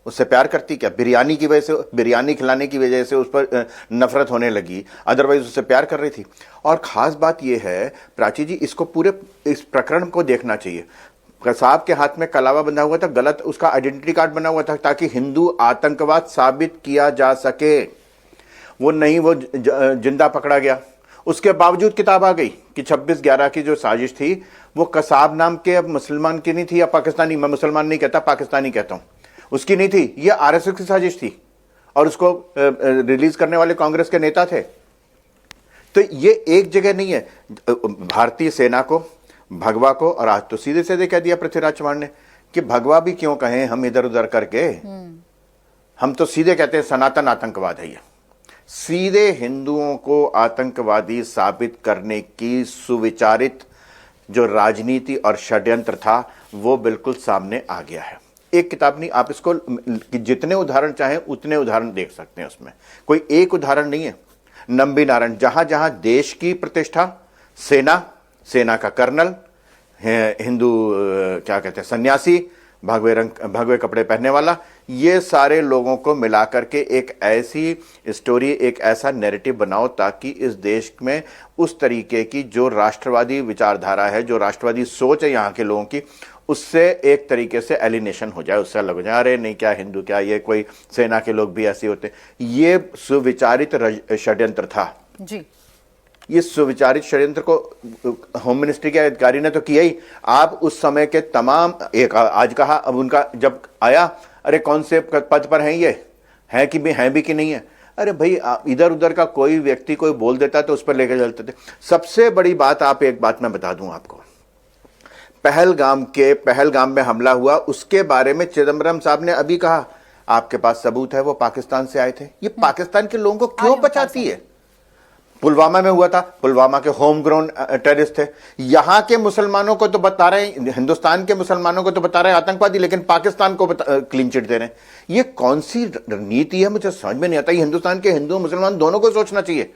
उससे प्यार करती क्या? बिरयानी की वजह से, बिरयानी खिलाने की वजह से उस पर नफरत होने लगी, अदरवाइज उससे प्यार कर रही थी। और खास बात यह है प्राची जी, इसको पूरे इस प्रकरण को देखना चाहिए। कसाब के हाथ में कलावा बंधा हुआ था, गलत उसका आइडेंटिटी कार्ड बना हुआ था ताकि हिंदू आतंकवाद साबित किया जा सके। वो नहीं, वो जिंदा पकड़ा गया। उसके बावजूद किताब आ गई कि 26/11 की जो साजिश थी वो कसाब नाम के मुसलमान की नहीं थी, या पाकिस्तानी, मैं मुसलमान नहीं कहता, पाकिस्तानी कहता हूं, उसकी नहीं थी, ये आरएसएस की साजिश थी और उसको रिलीज करने वाले कांग्रेस के नेता थे। तो ये एक जगह नहीं है। भारतीय सेना को, भगवा को, और आज तो सीधे सीधे कह दिया पृथ्वीराज चौहान ने कि भगवा भी क्यों कहें हम इधर उधर करके, हम तो सीधे कहते हैं सनातन आतंकवाद है। ये सीधे हिंदुओं को आतंकवादी साबित करने की सुविचारित जो राजनीति और षड्यंत्र था वो बिल्कुल सामने आ गया है। एक किताब नहीं, आप इसको जितने उदाहरण चाहें उतने उदाहरण देख सकते हैं, उसमें कोई एक उदाहरण नहीं है। नंबी नारायण, जहां जहां देश की प्रतिष्ठा, सेना का कर्नल, हिंदू क्या कहते हैं सन्यासी, भगवे कपड़े पहनने वाला, ये सारे लोगों को मिलाकर के एक ऐसी स्टोरी, एक ऐसा नैरेटिव बनाओ ताकि इस देश में उस तरीके की जो राष्ट्रवादी विचारधारा है, जो राष्ट्रवादी सोच है यहाँ के लोगों की, उससे एक तरीके से एलिनेशन हो जाए, उससे अलग हो जाए। अरे नहीं, क्या हिंदू, क्या ये कोई सेना के लोग भी ऐसे होते। ये सुविचारित षड्यंत्र था जी। ये सुविचारित षड्यंत्र को होम मिनिस्ट्री के अधिकारी ने तो किया ही। आप उस समय के तमाम, एक आज कहा, अब उनका जब आया, अरे कौन से पद पर हैं, ये हैं कि भी नहीं है। अरे भाई, इधर उधर का कोई व्यक्ति कोई बोल देता तो उस पर लेकर चलते थे। सबसे बड़ी बात, आप एक बात मैं बता दूं आपको, पहलगाम में हमला हुआ, उसके बारे में चिदम्बरम साहब ने अभी कहा आपके पास सबूत है वो पाकिस्तान से आए थे। ये पाकिस्तान के लोगों को क्यों बचाती है? पुलवामा में हुआ था, पुलवामा के होम ग्राउन टेररिस्ट थे। यहां के मुसलमानों को तो बता रहे हैं, हिंदुस्तान के मुसलमानों को तो बता रहे हैं आतंकवादी, लेकिन पाकिस्तान को क्लीन चिट दे रहे हैं। ये कौन सी नीति है, मुझे समझ में नहीं आता। ये हिंदुस्तान के हिंदू मुसलमान दोनों को सोचना चाहिए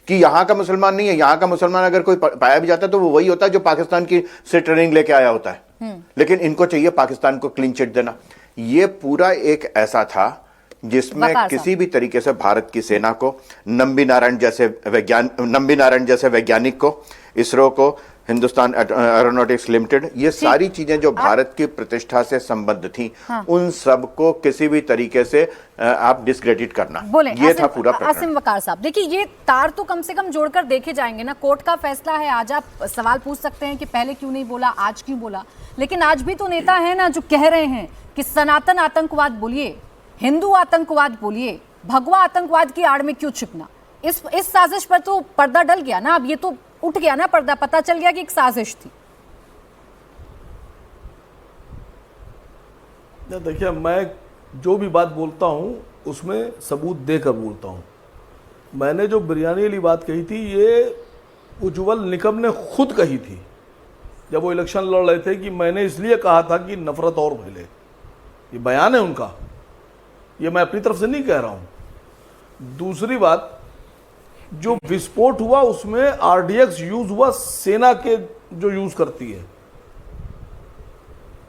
कि यहां का मुसलमान नहीं है, यहां का मुसलमान अगर कोई पाया भी जाता है तो वो वही होता है जो पाकिस्तान की से ट्रेनिंग लेके आया होता है। लेकिन इनको चाहिए पाकिस्तान को क्लीन चिट देना। ये पूरा एक ऐसा था जिसमें किसी भी तरीके से भारत की सेना को, नंबी नारायण जैसे वैज्ञानिक को, इसरो को, हिंदुस्तान एरोनॉटिक्स लिमिटेड, ये सारी चीजें जो भारत की प्रतिष्ठा से संबद्ध थी, उन सब को किसी भी तरीके से आप डिस्क्रेडिट करना, ये था पूरा प्रकरण। आसिम वकार साहब, देखिए ये तार तो कम से कम जोड़कर देखे जाएंगे ना। कोर्ट का फैसला है, आज आप सवाल पूछ सकते हैं कि पहले क्यों नहीं बोला, आज क्यों बोला, लेकिन आज भी तो नेता है ना जो कह रहे हैं कि सनातन आतंकवाद बोलिए, हिंदू आतंकवाद बोलिए, भगवा आतंकवाद की आड़ में क्यों छिपना। इस साजिश पर तो पर्दा डल गया ना, अब ये तो उठ गया ना पर्दा, पता चल गया कि एक साजिश थी। देखिए, मैं जो भी बात बोलता हूं उसमें सबूत देकर बोलता हूं। मैंने जो बिरयानी वाली बात कही थी, ये उज्जवल निकम ने खुद कही थी जब वो इलेक्शन लड़ रहे थे कि मैंने इसलिए कहा था कि नफरत और फैले। ये बयान है उनका, ये मैं अपनी तरफ से नहीं कह रहा हूं। दूसरी बात, जो विस्फोट हुआ उसमें आरडीएक्स यूज हुआ सेना के जो यूज करती है।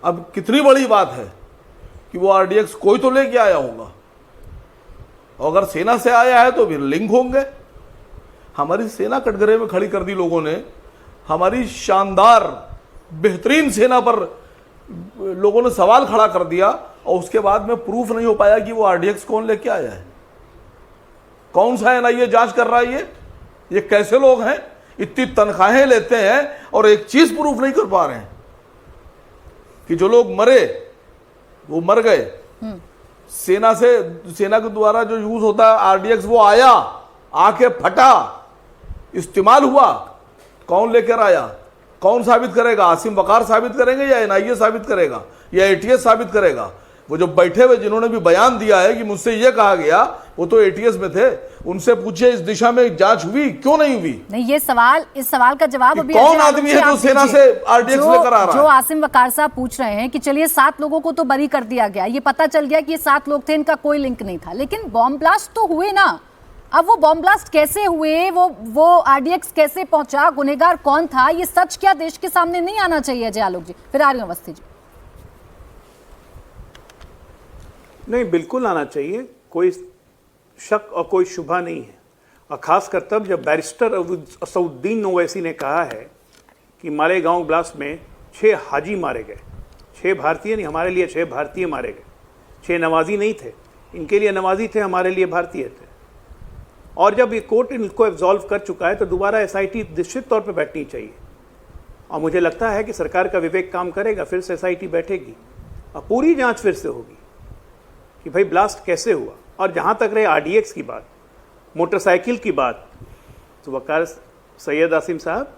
अब कितनी बड़ी बात है कि वो आरडीएक्स कोई तो लेके आया होगा, और अगर सेना से आया है तो फिर लिंक होंगे। हमारी सेना कटघरे में खड़ी कर दी लोगों ने, हमारी शानदार बेहतरीन सेना पर लोगों ने सवाल खड़ा कर दिया, और उसके बाद में प्रूफ नहीं हो पाया कि वो आरडीएक्स कौन लेके आया है, कौन सा एनआईए जांच कर रहा है। ये कैसे लोग हैं, इतनी तनख्वाहें लेते हैं और एक चीज प्रूफ नहीं कर पा रहे हैं कि जो लोग मरे वो मर गए। सेना के द्वारा जो यूज होता है आरडीएक्स, वो आया, आके फटा, इस्तेमाल हुआ, कौन लेकर आया, कौन साबित करेगा? आसिम वकार साबित करेंगे या एनआईए साबित करेगा या एटीएस साबित करेगा? वो जो बैठे हुए जिन्होंने भी बयान दिया है कि मुझसे ये कहा गया, वो तो एटीएस में थे, उनसे पूछिए इस दिशा में जांच हुई क्यों नहीं हुई? नहीं, ये सवाल, इस सवाल का जवाब अभी कौन आदमी है जो सेना से आरडीएक्स लेकर आ रहा है? जो आसिम वकार साहब पूछ रहे हैं कि चलिए 7 लोगों को तो बरी कर दिया गया, ये पता चल गया कि ये 7 लोग थे, इनका कोई लिंक नहीं था, लेकिन बॉम्ब ब्लास्ट तो हुए ना। अब वो बॉम्ब ब्लास्ट कैसे हुए, वो आरडीएक्स कैसे पहुंचा, गुनहगार कौन था, ये सच क्या देश के सामने नहीं आना चाहिए अजय आलोक जी? फिर आ रही हूं अवस्थी जी। नहीं, बिल्कुल आना चाहिए, कोई शक और कोई शुबा नहीं है। और खासकर तब जब बैरिस्टर असउद्दीन ओवैसी ने कहा है कि मालेगांव ब्लास्ट में 6 हाजी मारे गए, 6 भारतीय नहीं, हमारे लिए 6 भारतीय मारे गए, 6 नवाजी नहीं थे, इनके लिए नवाजी थे, हमारे लिए भारतीय थे। और जब ये कोर्ट इनको एब्जॉल्व कर चुका है तो दोबारा एसआईटी निश्चित तौर पर बैठनी चाहिए, और मुझे लगता है कि सरकार का विवेक काम करेगा, फिर से एसआईटी बैठेगी और पूरी जांच फिर से होगी कि भाई ब्लास्ट कैसे हुआ। और जहां तक रहे आरडीएक्स की बात, मोटरसाइकिल की बात, तो वकार सैयद आसिम साहब,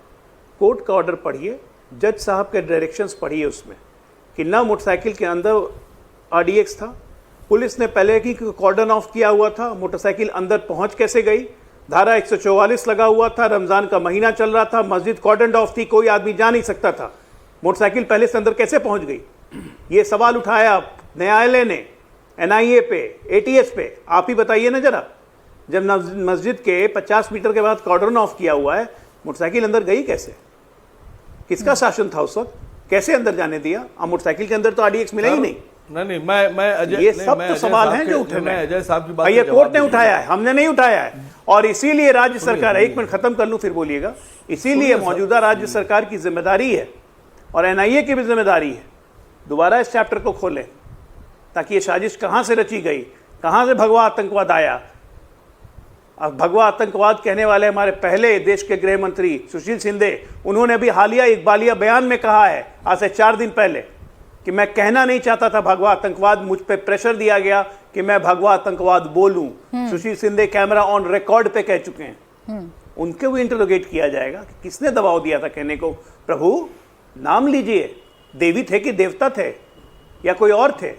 कोर्ट का ऑर्डर पढ़िए, जज साहब के डायरेक्शंस पढ़िए, उसमें कि ना मोटरसाइकिल के अंदर आरडीएक्स था, पुलिस ने पहले ही कॉर्डन ऑफ किया हुआ था, मोटरसाइकिल अंदर पहुंच कैसे गई, धारा 144 लगा हुआ था, रमजान का महीना चल रहा था, मस्जिद कॉर्डन ऑफ थी, कोई आदमी जा नहीं सकता था, मोटरसाइकिल पहले से अंदर कैसे पहुंच गई? ये सवाल उठाया न्यायालय ने एनआईए पे, एटीएस पे। आप ही बताइए ना जरा, जब मस्जिद के 50 मीटर के बाद कॉर्डन ऑफ किया हुआ है, मोटरसाइकिल अंदर गई कैसे? किसका शासन था उस वक्त? कैसे अंदर जाने दिया? अब मोटरसाइकिल के अंदर तो आरडीएक्स मिला ही नहीं। नहीं, मैं अजय, ये सब तो सवाल हैं जो उठे हैं। अजय साहब की बात, ये कोर्ट ने उठाया है, हमने नहीं उठाया है। और इसीलिए राज्य सरकार, एक मिनट खत्म कर लूं फिर बोलिएगा, इसीलिए मौजूदा राज्य सरकार की जिम्मेदारी है और एनआईए की भी जिम्मेदारी है, दोबारा इस चैप्टर को खोलें, ताकि ये साजिश कहां से रची गई, कहां से भगवा आतंकवाद आया। अब भगवा आतंकवाद कहने वाले हमारे पहले देश के गृह मंत्री सुशील शिंदे, उन्होंने भी हालिया इकबालिया बयान में कहा है, आज से 4 दिन पहले, कि मैं कहना नहीं चाहता था भगवा आतंकवाद, मुझ पे प्रेशर दिया गया कि मैं भगवा आतंकवाद बोलूं। सुशील शिंदे कैमरा ऑन रिकॉर्ड पे कह चुके हैं। उनके भी इंटरोगेट किया जाएगा कि किसने दबाव दिया था कहने को, प्रभु नाम लीजिए, देवी थे कि देवता थे या कोई और थे?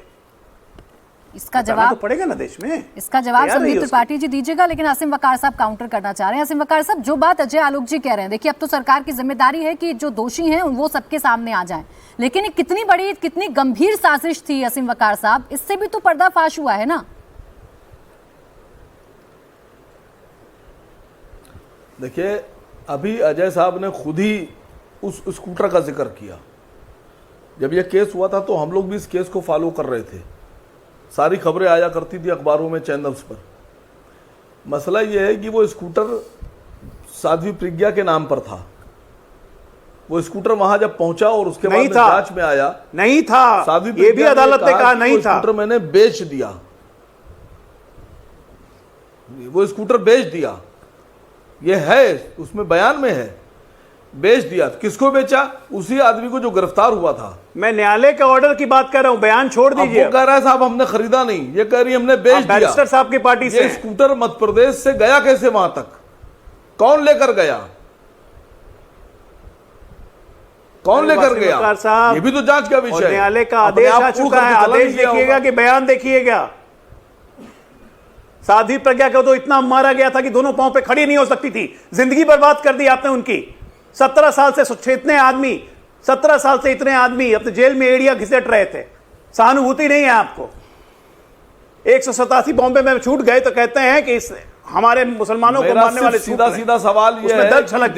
इसका जवाब तो पड़ेगा ना देश में। इसका जवाब संदीप त्रिपाठी जी दीजिएगा, लेकिन आसिम वकार साहब काउंटर करना चाह रहे हैं। आसिम वकार साहब, जो बात अजय आलोक जी कह रहे हैं, देखिए अब तो सरकार की जिम्मेदारी है कि जो दोषी हैं वो सबके सामने आ जाएं, लेकिन कितनी बड़ी, कितनी गंभीर साजिश थी आसिम वकार साहब, इससे भी तो पर्दाफाश हुआ है ना। देखिए, अभी अजय साहब ने खुद ही उस स्कूटर का जिक्र किया। जब यह केस हुआ था तो हम लोग भी इस केस को फॉलो कर रहे थे, सारी खबरें आया करती थी अखबारों में, चैनल्स पर। मसला यह है कि वो स्कूटर साध्वी प्रज्ञा के नाम पर था। वो स्कूटर वहां जब पहुंचा और उसके बाद जांच में आया नहीं था, साध्वी ये भी अदालत ने कहा नहीं था। स्कूटर मैंने बेच दिया, वो स्कूटर बेच दिया, ये है उसमें बयान में है, बेच दिया। किसको बेचा? उसी आदमी को जो गिरफ्तार हुआ था। मैं न्यायालय के ऑर्डर की बात कर रहा हूं, बयान छोड़ दीजिए। वो कह रहा है साहब हमने खरीदा नहीं, ये कह रही हमने बेच दिया। बैरिस्टर साहब की पार्टी से। ये स्कूटर मध्य प्रदेश से गया कैसे वहां तक? कौन लेकर गया? कौन लेकर गया? साहब ये भी तो जांच का विषय है। न्यायालय का आदेश आ चुका है, आदेश देखिएगा कि बयान देखिएगा। साध्वी प्रज्ञा को तो इतना मारा गया था कि दोनों पांव पे खड़ी नहीं हो सकती थी, जिंदगी बर्बाद कर दी आपने उनकी। 17 साल से इतने आदमी 17 साल से इतने आदमी अपने जेल में एड़िया घिसट रहे थे, सहानुभूति नहीं है आपको। 187 बॉम्बे में छूट गए तो कहते हैं कि इस हमारे मुसलमानों को मारने वाले सीधा सवाल ये है कि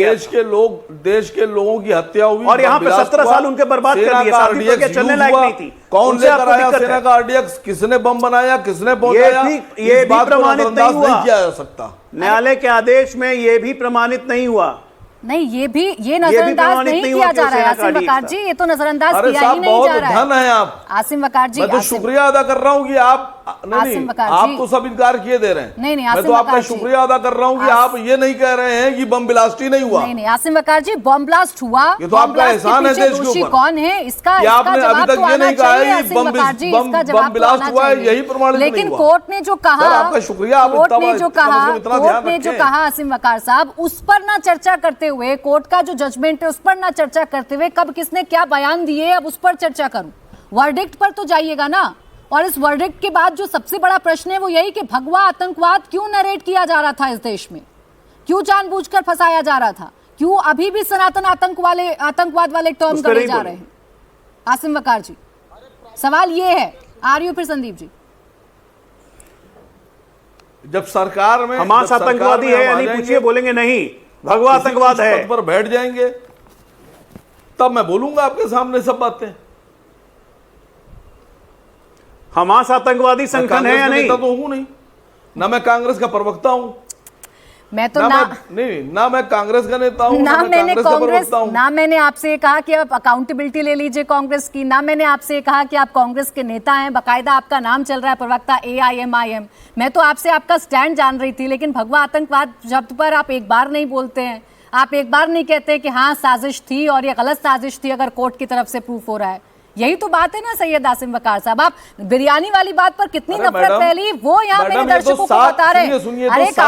देश के लोगों की हत्या हुई और यहाँ पे 17 साल उनके बर्बाद कर दिए। साध्वी प्रज्ञा चलने लायक नहीं थी। कौन लेकर आया सेना का आरडीएक्स? किसने बम बनाया? किसने पहुंचाया? ये भी प्रमाणित नहीं हुआ, नहीं किया जा सकता। न्यायालय के आदेश में ये भी प्रमाणित नहीं हुआ। नहीं, ये नजरअंदाज नहीं किया जा रहा है आसिम वकार जी, ये तो नजरअंदाज किया ही नहीं जा रहा है। धन है आप आसिम वकार जी, मैं तो शुक्रिया अदा कर रहा हूँ कि आप नहीं, आप तो सब इनकार किए दे रहे हैं। नहीं, मैं तो आपका शुक्रिया अदा कर रहा हूँ कि आप ये नहीं कह रहे हैं कि बम ब्लास्ट ही नहीं हुआ। नहीं, आसिम वकार जी, बम ब्लास्ट हुआ, ये तो आपका एहसान है देश के ऊपर। कौन है इसका? आपने अभी तक ये नहीं कहा है कि बम ब्लास्ट हुआ है, यही प्रमाणित नहीं हुआ। लेकिन कोर्ट ने जो कहा, आपका शुक्रिया, कोर्ट ने जो कहा आसिम वकार साहब, उस पर ना चर्चा करते हुए, कोर्ट का जो जजमेंट है उस पर ना चर्चा करते हुए, कब किसने क्या बयान दिए अब उस पर चर्चा करूं। वर्डिक्ट पर तो जाइएगा ना। और इस वर्डिक्ट के बाद जो सबसे बड़ा प्रश्न है वो यही कि भगवा आतंकवाद क्यों नरेट किया जा रहा था इस देश में, क्यों जानबूझकर फंसाया जा रहा था, क्यों अभी भी सनातन आतंकवाद वाले टर्म गढ़े जा रहे हैं? आसिम वकार जी, सवाल ये है। आ रही हो फिर संदीप जी? जब सरकार में हमास आतंकवादी है या नहीं पूछिए, बोलेंगे नहीं भगवा आतंकवाद है, पर बैठ जाएंगे तब मैं बोलूंगा आपके सामने सब बातें। हमास आतंकवादी संगठन है या नहीं? तो हूं नहीं, ना मैं कांग्रेस का प्रवक्ता हूं, मैं तो ना मैं कांग्रेस का नेता हूं, ना मैंने आपसे कहा कि आप अकाउंटेबिलिटी ले लीजिए कांग्रेस की, ना मैंने आपसे कहा कि आप कांग्रेस के नेता हैं, बकायदा आपका नाम चल रहा है प्रवक्ता AIMIM। मैं तो आपसे आपका स्टैंड जान रही थी, लेकिन भगवा आतंकवाद शब्द पर आप एक बार नहीं बोलते हैं, आप एक बार नहीं कहते कि हाँ साजिश थी और ये गलत साजिश थी अगर कोर्ट की तरफ से प्रूफ हो रहा है। यही तो बात है ना सैयद आसिम वकार साहब। आप बिरयानी वाली बात पर कितनी नफरत फैली वो यहाँ मेरे दर्शकों को बता रहे हैं। अरे एक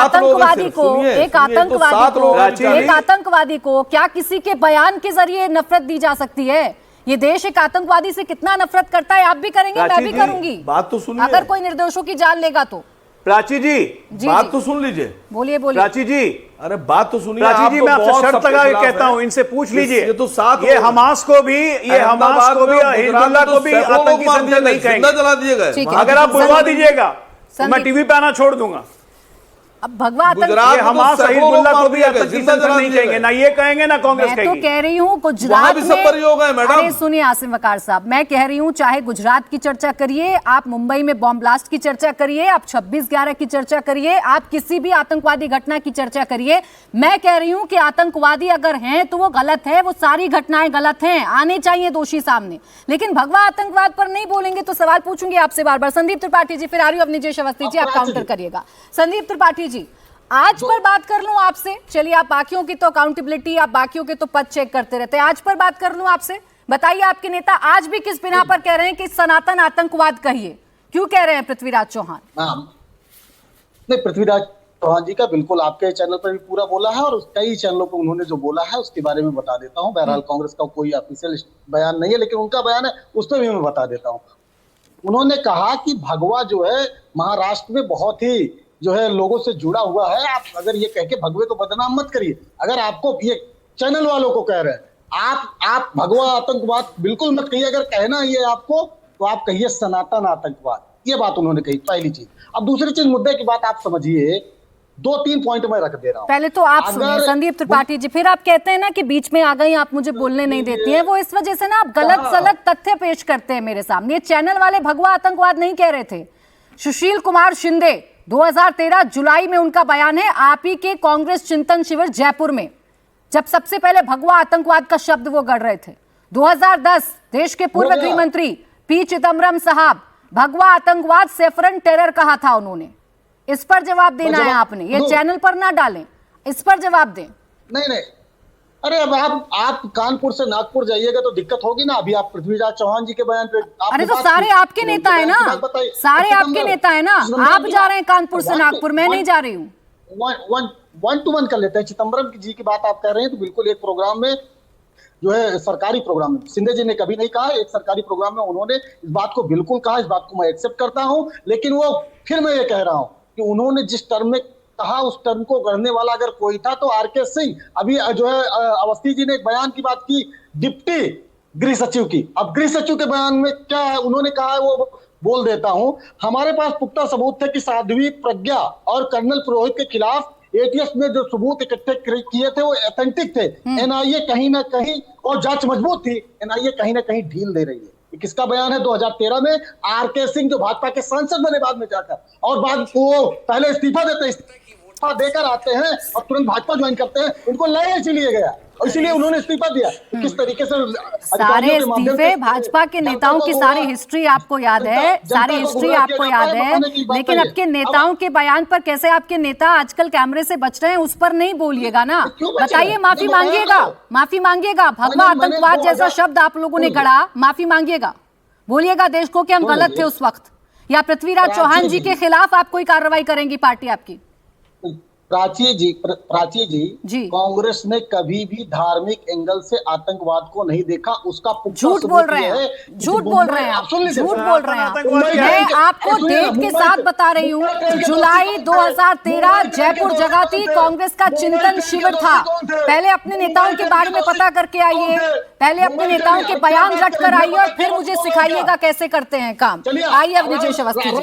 आतंकवादी को क्या किसी के बयान के जरिए नफरत दी जा सकती है? ये देश एक आतंकवादी से कितना नफरत करता है, आप भी करेंगे, मैं भी करूंगी। बात तो सुनिए, अगर कोई निर्दोषों की जान लेगा तो। प्राची जी, बात तो सुन लीजिए। बोलिए प्राची जी। अरे बात तो सुनिए। प्राची जी, मैं आपसे शर्त लगा के कहता हूं, इनसे पूछ लीजिए। ये तो साथ ये हमास को भी हिजबुल्लाह को भी आतंकी संगठन नहीं कहेंगे। जला दिए गए। अगर आप बुलवा दीजिएगा तो मैं टीवी पे आना छोड़ दूंगा। अब भगवा हमास हिजबुल्लाह को भी आतंकी संगठन नहीं कहेंगे, ना ये कहेंगे ना कांग्रेस कहेगी। मैं तो कह रही हूँ गुजरात में, अरे सुनिए आसिम वकार साहब, मैं कह रही हूँ चाहे गुजरात की चर्चा करिए, आप मुंबई में बॉम्ब ब्लास्ट की चर्चा करिए, आप 26/11 की चर्चा करिए, आप किसी भी आतंकवादी घटना की चर्चा करिए, मैं कह रही हूँ कि आतंकवादी अगर हैं तो वो गलत है, वो सारी घटनाएं गलत हैं, आने चाहिए दोषी सामने। लेकिन भगवा आतंकवाद पर नहीं बोलेंगे तो सवाल पूछूंगी आपसे बार बार। संदीप त्रिपाठी जी, फिर आ रही हूँ अवनीश अवस्थी जी, आप काउंटर करिएगा। संदीप त्रिपाठी जी, आज पर बात कर लूं आपसे, चलिए आप बाकियों की तो अकाउंटेबिलिटी, आप बाकियों के तो पद चेक करते रहते हैं, आज पर बात कर लूं आपसे, बताइए आपके नेता आज भी किस बिना पर कह रहे हैं कि सनातन आतंकवाद कहिए, क्यों कह रहे हैं पृथ्वीराज चौहान? नहीं, पृथ्वीराज चौहान जी का बिल्कुल आपके चैनल पर भी पूरा बोला है और कई चैनलों पर उन्होंने जो बोला है उसके बारे में बता देता हूँ। बहरहाल कांग्रेस का कोई ऑफिशियल बयान नहीं है, लेकिन उनका बयान है, उस पर भी मैं बता देता हूँ। उन्होंने कहा कि भगवा जो है महाराष्ट्र में बहुत ही जो है लोगों से जुड़ा हुआ है। आप अगर ये कह के भगवे को बदनाम मत करिए। अगर आपको ये चैनल वालों को कह रहे हैं आप भगवा आतंकवाद बिल्कुल मत कहिए। अगर कहना ये आपको तो आप कहिए सनातन आतंकवाद। ये बात उन्होंने कही, पहली चीज। अब दूसरी चीज, मुद्दे की बात आप समझिए 2-3 पॉइंट मैं रख दे रहा हूं। पहले तो आप सुनिए संदीप त्रिपाठी जी, फिर आप कहते हैं ना कि बीच में आ गई, आप मुझे बोलने नहीं देती हैं। वो इस वजह से ना आप गलत सलत तथ्य पेश करते हैं मेरे सामने। ये चैनल वाले भगवा आतंकवाद नहीं कह रहे थे। सुशील कुमार शिंदे 2013 जुलाई में उनका बयान है, आप ही के कांग्रेस चिंतन शिविर जयपुर में, जब सबसे पहले भगवा आतंकवाद का शब्द वो गढ़ रहे थे। 2010 देश के पूर्व गृह मंत्री पी चिदम्बरम साहब, भगवा आतंकवाद सेफरन टेरर कहा था उन्होंने। इस पर जवाब देना है आपने, ये चैनल पर ना डालें, इस पर जवाब दें। नहीं, अरे अब आप कानपुर से नागपुर जाइएगा तो दिक्कत होगी ना। अभी आप पृथ्वीराज चौहान जी के बयान पे, अरे तो सारे आपके नेता है ना, सारे आपके नेता है ना। आप जा रहे हैं कानपुर से नागपुर, मैं नहीं जा रही हूँ। 1 to 1 कर लेते हैं। चिदम्बरम जी की बात आप कर रहे हैं तो बिल्कुल एक प्रोग्राम में जो है, सरकारी प्रोग्राम में, शिंदे जी ने कभी नहीं कहा, एक सरकारी प्रोग्राम में उन्होंने इस बात को बिल्कुल कहा। इस बात को मैं एक्सेप्ट करता हूं, लेकिन वो फिर मैं ये कह रहा हूं कि उन्होंने जिस टर्म में कहा उस टर्म को गढ़ने वाला अगर कोई था तो आरके सिंह। अभी जो है अवस्थी जी ने एक बयान की बात की डिप्टी गृह सचिव की। अब गृह सचिव के बयान में क्या है उन्होंने कहा है वो बोल देता हूं। हमारे पास पुख्ता सबूत थे कि साध्वी प्रज्ञा और कर्नल पुरोहित के खिलाफ एटीएस में जो सबूत इकट्ठे किए थे वो ऑथेंटिक थे। एनआईए कहीं ना कहीं, और जांच मजबूत थी, एनआईए कहीं ना कहीं ढील दे रही है। किसका बयान है? 2013 में आरके सिंह जो भाजपा के सांसद बने बाद में जाकर, और बाद वो पहले इस्तीफा देते, इस्तीफा देकर आते हैं और तुरंत भाजपा ज्वाइन करते हैं। उनको लाया इसीलिए गया और इसीलिए उन्होंने इस्तीफा दिया। किस तरीके से सारे इस्तीफे भाजपा के नेताओं की सारी हिस्ट्री आपको याद है, सारी हिस्ट्री आपको याद है, लेकिन आपके नेताओं के बयान पर कैसे आपके नेता आजकल कैमरे से बच रहे हैं उस पर नहीं बोलिएगा ना। बताइए, माफी मांगिएगा, माफी मांगिएगा। भगवा आतंकवाद जैसा शब्द आप लोगों ने गढ़ा, माफी मांगिएगा, बोलिएगा देश को कि हम गलत थे उस वक्त। या पृथ्वीराज चौहान जी के खिलाफ आप कोई कार्रवाई करेंगी पार्टी आपकी? प्राची जी, कांग्रेस ने कभी भी धार्मिक एंगल से आतंकवाद को नहीं देखा। उसका झूठ बोल रहे हैं, झूठ बोल रहे हैं आप, झूठ बोल रहे हैं। मैं आपको डेट के साथ बता रही हूँ, जुलाई 2013 जयपुर जगह थी, कांग्रेस का चिंतन शिविर था। पहले अपने नेताओं के बारे में पता करके आइए, पहले अपने नेताओं के बयान रट कर आइए और फिर मुझे सिखाइएगा कैसे करते हैं काम। आइए अब विजय अवस्थी जी,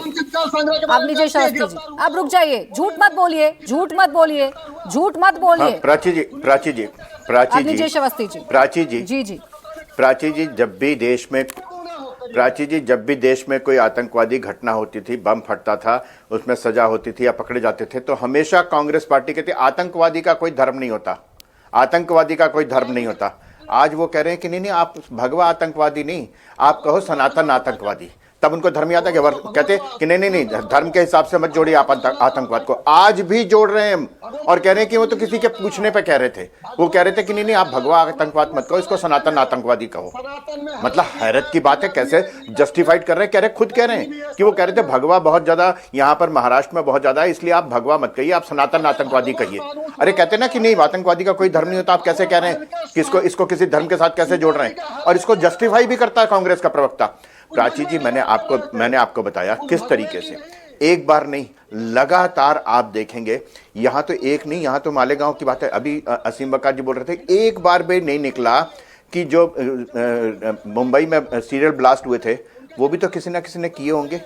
अब विजय अवस्थी जी, अब रुक जाइए, झूठ मत बोलिए, झूठ मत बोलिए, झूठ मत बोलिए। प्राची जी, जब भी देश में कोई आतंकवादी घटना होती थी, बम फटता था, उसमें सजा होती थी या पकड़े जाते थे, तो हमेशा कांग्रेस पार्टी कहती आतंकवादी का कोई धर्म नहीं होता, आतंकवादी का कोई धर्म नहीं होता। आज वो कह रहे हैं कि नहीं, आप भगवा आतंकवादी नहीं, आप कहो सनातन आतंकवादी। तब उनको धर्म याद है कि कहते कि नहीं, धर्म के हिसाब से मत जोड़िए आप आतंकवाद को। आज भी जोड़ रहे हैं और कह रहे हैं कि वो तो किसी के पूछने पे कह रहे थे, वो कह रहे थे कि नहीं, आप भगवा आतंकवाद मत कहो, इसको सनातन आतंकवादी कहो। मतलब हैरत की बात है, कैसे जस्टिफाइड कर रहे हैं। कह रहे खुद कह रहे हैं कि वो कह रहे थे भगवा बहुत ज्यादा यहाँ पर महाराष्ट्र में बहुत ज्यादा है, इसलिए आप भगवा मत कहिए, आप सनातन आतंकवादी कहिए। अरे कहते ना कि नहीं, आतंकवादी का कोई धर्म नहीं होता, आप कैसे कह रहे हैं कि इसको किसी धर्म के साथ कैसे जोड़ रहे हैं? और इसको जस्टिफाई भी करता है कांग्रेस का प्रवक्ता। प्राची जी, मैंने आपको बताया किस तरीके से, एक बार नहीं, लगातार आप देखेंगे। यहां तो एक नहीं, यहां तो मालेगांव की बात है। अभी असीम बकार जी बोल रहे थे, एक बार भी नहीं निकला कि जो मुंबई में सीरियल ब्लास्ट हुए थे वो भी तो किसी ना किसी ने किए होंगे,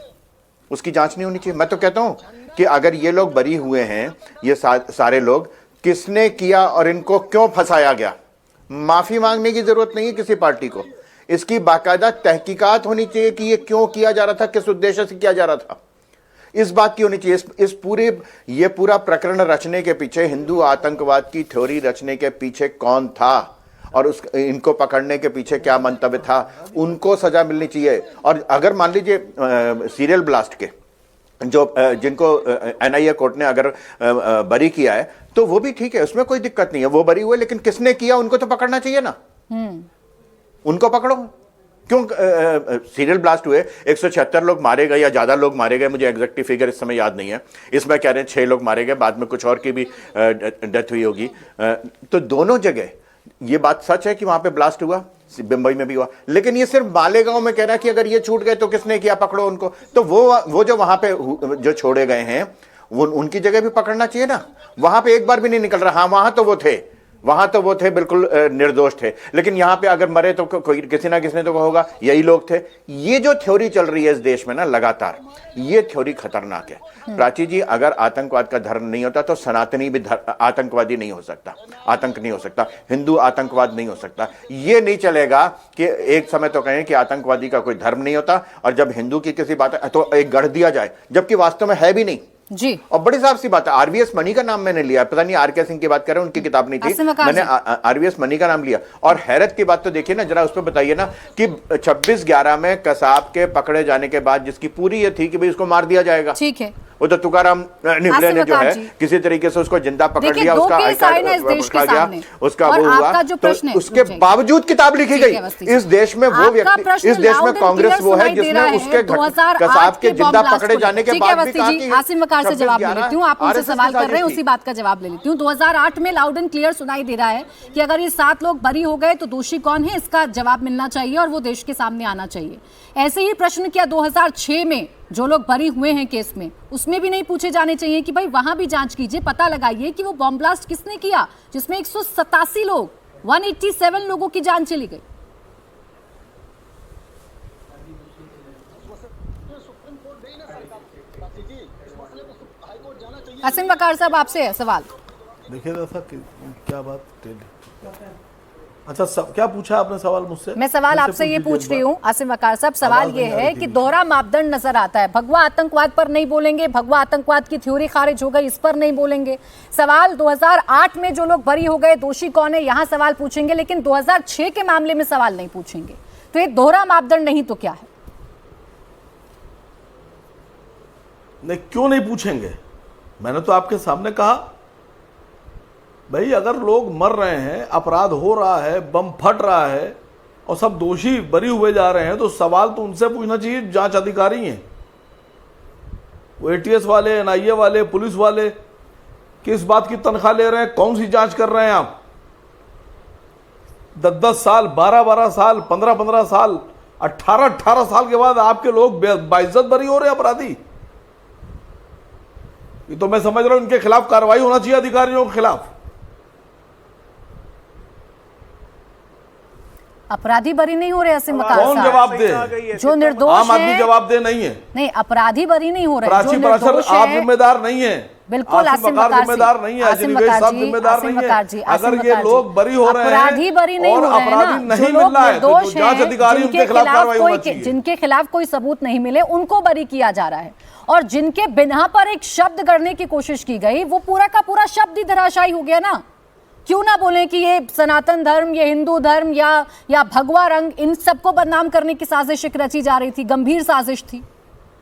उसकी जांच नहीं होनी चाहिए? मैं तो कहता हूं कि अगर ये लोग बरी हुए हैं, ये सारे लोग, किसने किया और इनको क्यों फंसाया गया? माफी मांगने की जरूरत नहीं है किसी पार्टी को, इसकी बाकायदा तहकीकात होनी चाहिए कि ये क्यों किया जा रहा था, किस उद्देश्य से किया जा रहा था, इस बात की होनी चाहिए। ये पूरा प्रकरण रचने के पीछे, हिंदू आतंकवाद की थ्योरी रचने के पीछे कौन था और इनको पकड़ने के पीछे क्या मंतव्य था, उनको सजा मिलनी चाहिए। और अगर मान लीजिए सीरियल ब्लास्ट के जिनको एनआईए कोर्ट ने अगर बरी किया है तो वो भी ठीक है, उसमें कोई दिक्कत नहीं है, वो बरी हुए, लेकिन किसने किया उनको तो पकड़ना चाहिए ना। उनको पकड़ो। क्यों सीरियल ब्लास्ट हुए, 176 लोग मारे गए या ज्यादा लोग मारे गए, मुझे एग्जैक्ट फिगर इस समय याद नहीं है। इसमें कह रहे हैं 6 लोग मारे गए, बाद में कुछ और की भी डेथ हुई होगी। तो दोनों जगह ये बात सच है कि वहां पे ब्लास्ट हुआ, मुंबई में भी हुआ, लेकिन ये सिर्फ मालेगांव में कह रहा है कि अगर ये छूट गए तो किसने किया, पकड़ो उनको। तो वो जो वहां पे जो छोड़े गए हैं वो उनकी जगह भी पकड़ना चाहिए ना। वहां पे एक बार भी नहीं निकल रहा। हाँ, वहां तो वो थे, वहां तो वो थे बिल्कुल निर्दोष थे, लेकिन यहां पे अगर मरे तो कोई किसी ना किसी ने तो होगा, यही लोग थे। ये जो थ्योरी चल रही है इस देश में ना लगातार, ये थ्योरी खतरनाक है। प्राची जी, अगर आतंकवाद का धर्म नहीं होता तो सनातनी भी आतंकवादी नहीं हो सकता, आतंक नहीं हो सकता, हिंदू आतंकवाद नहीं हो सकता। ये नहीं चलेगा कि एक समय तो कहें कि आतंकवादी का कोई धर्म नहीं होता और जब हिंदू की किसी बात तो एक गढ़ दिया जाए, जबकि वास्तव में है भी नहीं जी। और बड़ी साफ सी बात है, आरवीएस मनी का नाम मैंने लिया, पता नहीं आरके सिंह की बात कर रहे हैं, उनकी किताब नहीं थी, मैंने आरवीएस मनी का नाम लिया। और हैरत की बात तो देखिए ना जरा, उस पर बताइए ना कि 26/11 में कसाब के पकड़े जाने के बाद जिसकी पूरी ये थी कि भाई उसको मार दिया जाएगा, ठीक है, वो तो तुकाराम निबले ने जो है किसी तरीके से उसको जिंदा पकड़ लिया, उसका आई कार्ड उठा गया, उसका वो हुआ, तो उसके बावजूद किताब लिखी गई। इस देश में वो व्यक्ति, इस देश में कांग्रेस वो है जिसने उसके कसाब के जिंदा पकड़े जाने के बाद भी कहा कि आसिम वकार से जवाब ले लेती हूँ, आप उनसे सवाल कर रहे हैं उसी बात का जवाब ले लेती हूँ। 2008 में लाउड एंड क्लियर सुनाई दे रहा है कि अगर ये 7 लोग बरी हो गए तो दोषी कौन है, इसका जवाब मिलना चाहिए और वो देश के सामने आना चाहिए। ऐसे ही प्रश्न किया 2006 में, जो लोग बरी हुए हैं केस में, उसमें भी नहीं पूछे जाने चाहिए कि भाई वहां भी जांच कीजिए, पता लगाइए कि वो बॉम्ब ब्लास्ट किसने किया जिसमें 187 लोग, 187 लोगों की जान चली गई। आसिम वकार साहब, आपसे है सवाल। देखिए क्या बात, अच्छा क्या पूछा आपने सवाल मुझसे? मैं सवाल आपसे ये पूछ रही हूँ आसिम वकार साहब, सवाल ये है कि दोहरा मापदंड नजर आता है। भगवा आतंकवाद पर नहीं बोलेंगे, भगवा आतंकवाद की थ्योरी खारिज हो गई, इस पर नहीं बोलेंगे। सवाल 2008 में जो लोग बरी हो गए, दोषी कौन है, यहाँ सवाल पूछेंगे, लेकिन 2006 के मामले में सवाल नहीं पूछेंगे। तो ये दोहरा मापदंड नहीं तो क्या है? नहीं, क्यों नहीं पूछेंगे? मैंने तो आपके सामने कहा भाई, अगर लोग मर रहे हैं, अपराध हो रहा है, बम फट रहा है और सब दोषी बरी हुए जा रहे हैं, तो सवाल तो उनसे पूछना चाहिए, जांच अधिकारी हैं वो, एटीएस वाले, एनआईए वाले, पुलिस वाले, किस बात की तनख्वाह ले रहे हैं, कौन सी जांच कर रहे हैं आप? 10-10 साल, 12-12 साल, 15-15 साल, 18-18 साल के बाद आपके लोग बाइज्जत बरी हो रहे हैं अपराधी। ये तो मैं समझ रहा हूं इनके खिलाफ कार्रवाई होना चाहिए, अधिकारियों के खिलाफ। अपराधी बरी नहीं हो रहे आसिम वकार साहब, कौन जवाब दे? जो निर्दोष आम आदमी जवाब दे नहीं है। नहीं, अपराधी बरी नहीं हो रहे, प्राची पाराशर आप जिम्मेदार नहीं है, बिल्कुल आसिम वकार जिम्मेदार नहीं है, जिम्मेदार नहीं है। अगर ये लोग बरी हो रहे हैं, अपराधी बरी नहीं हो रहे हैं ना, जो लोग निर्दोष हैं, जिनके खिलाफ कोई सबूत नहीं मिले, उनको बरी किया जा रहा है, और जिनके बिना पर एक शब्द गढ़ने की कोशिश की गई, वो पूरा का पूरा शब्द ही धराशायी हो गया ना। क्यों ना बोले कि ये सनातन धर्म, ये हिंदू धर्म या भगवा रंग, इन सबको बदनाम करने की साजिश रची जा रही थी, गंभीर साजिश थी।